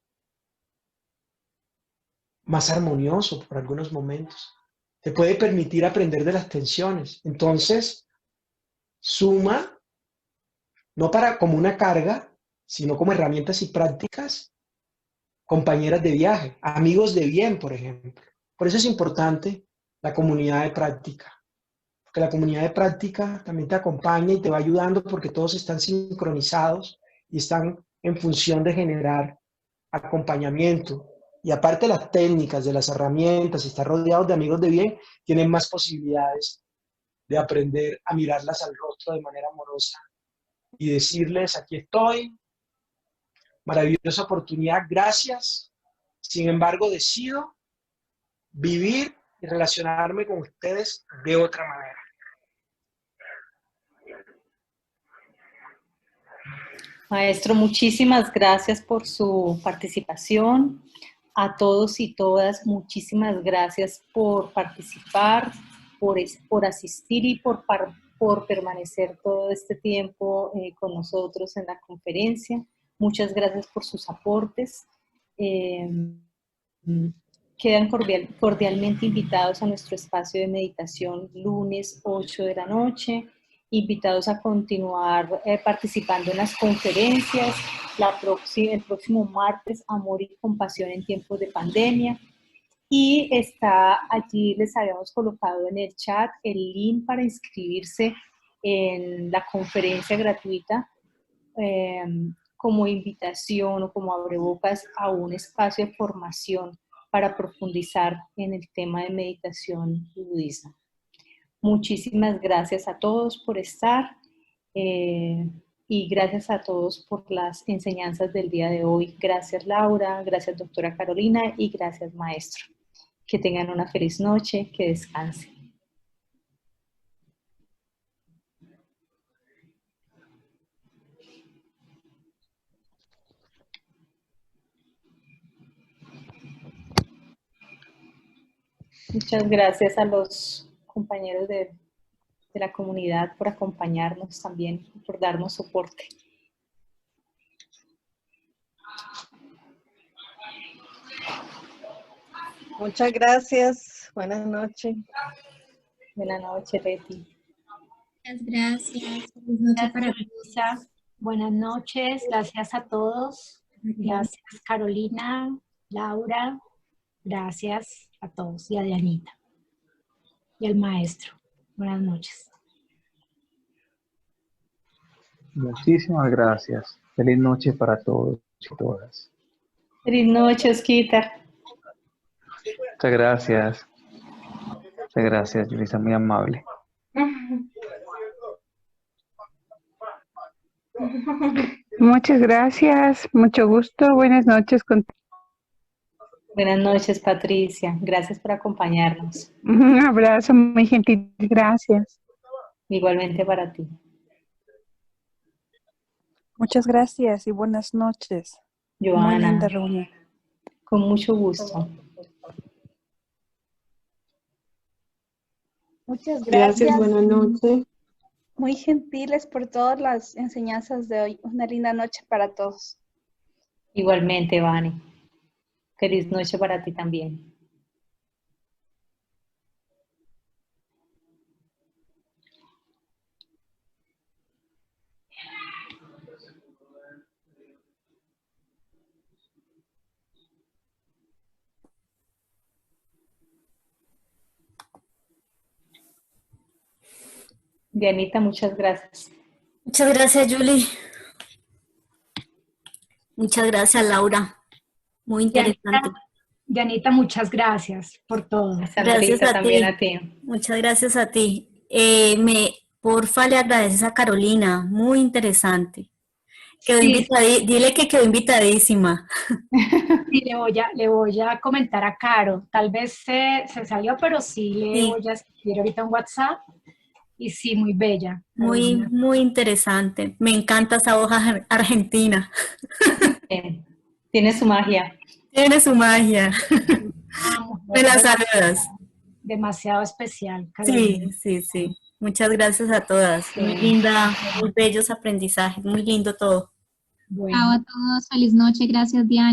más armonioso por algunos momentos. Te puede permitir aprender de las tensiones. Entonces, suma, no como una carga, sino como herramientas y prácticas, compañeras de viaje, amigos de bien, por ejemplo. Por eso es importante la comunidad de práctica. Porque la comunidad de práctica también te acompaña y te va ayudando porque todos están sincronizados y están en función de generar acompañamiento. Y aparte de las técnicas, de las herramientas, estar rodeados de amigos de bien, tienen más posibilidades de aprender a mirarlas al rostro de manera amorosa y decirles, aquí estoy, maravillosa oportunidad, gracias. Sin embargo, decido vivir y relacionarme con ustedes de otra manera. Maestro, muchísimas gracias por su participación. A todos y todas, muchísimas gracias por participar, por asistir y por permanecer todo este tiempo con nosotros en la conferencia. Muchas gracias por sus aportes. Quedan cordialmente invitados a nuestro espacio de meditación lunes 8 de la noche, invitados a continuar participando en las conferencias, el próximo martes, Amor y Compasión en tiempos de pandemia. Y está allí, les habíamos colocado en el chat el link para inscribirse en la conferencia gratuita como invitación o como abrebocas a un espacio de formación para profundizar en el tema de meditación y budismo. Muchísimas gracias a todos por estar y gracias a todos por las enseñanzas del día de hoy. Gracias Laura, gracias doctora Carolina y gracias maestro. Que tengan una feliz noche, que descansen. Muchas gracias a los compañeros de la comunidad por acompañarnos también, por darnos soporte. Muchas gracias. Buenas noches. Buenas noches, Betty. Muchas gracias. Feliz noche para Luisa. Buenas noches. Gracias a todos. Gracias, Carolina, Laura. Gracias a todos y a Dianita. Y al maestro. Buenas noches. Muchísimas gracias. Feliz noche para todos y todas. Feliz noche, Osquita. Muchas gracias. Muchas gracias, Julissa, muy amable. Muchas gracias, mucho gusto, buenas noches. Buenas noches, Patricia. Gracias por acompañarnos. Un abrazo muy gentil, gracias. Igualmente para ti. Muchas gracias y buenas noches. Joana. Muy linda reunión. Con mucho gusto. Muchas gracias. Buenas noches. muy gentiles por todas las enseñanzas de hoy. Una linda noche para todos. Igualmente, Vane. Feliz noche para ti también. Dianita, muchas gracias. Muchas gracias, Julie. Muchas gracias, Laura. Muy interesante. Dianita, muchas gracias por todo. Gracias a también ti. a ti. Muchas gracias a ti. Porfa, le agradeces a Carolina. Muy interesante. Dile que quedó invitadísima. Sí, le voy a comentar a Caro. Tal vez se salió, pero sí le voy a escribir ahorita un WhatsApp. Y sí, muy bella. Muy, muy interesante. Me encanta esa hoja argentina. Tiene su magia. Tiene su magia. Me la saludas. Demasiado especial, Carolina. Sí. Muchas gracias a todas. Muy linda, muy bellos aprendizajes. Muy lindo todo. Chao a todos. Feliz noche. Gracias, Diana.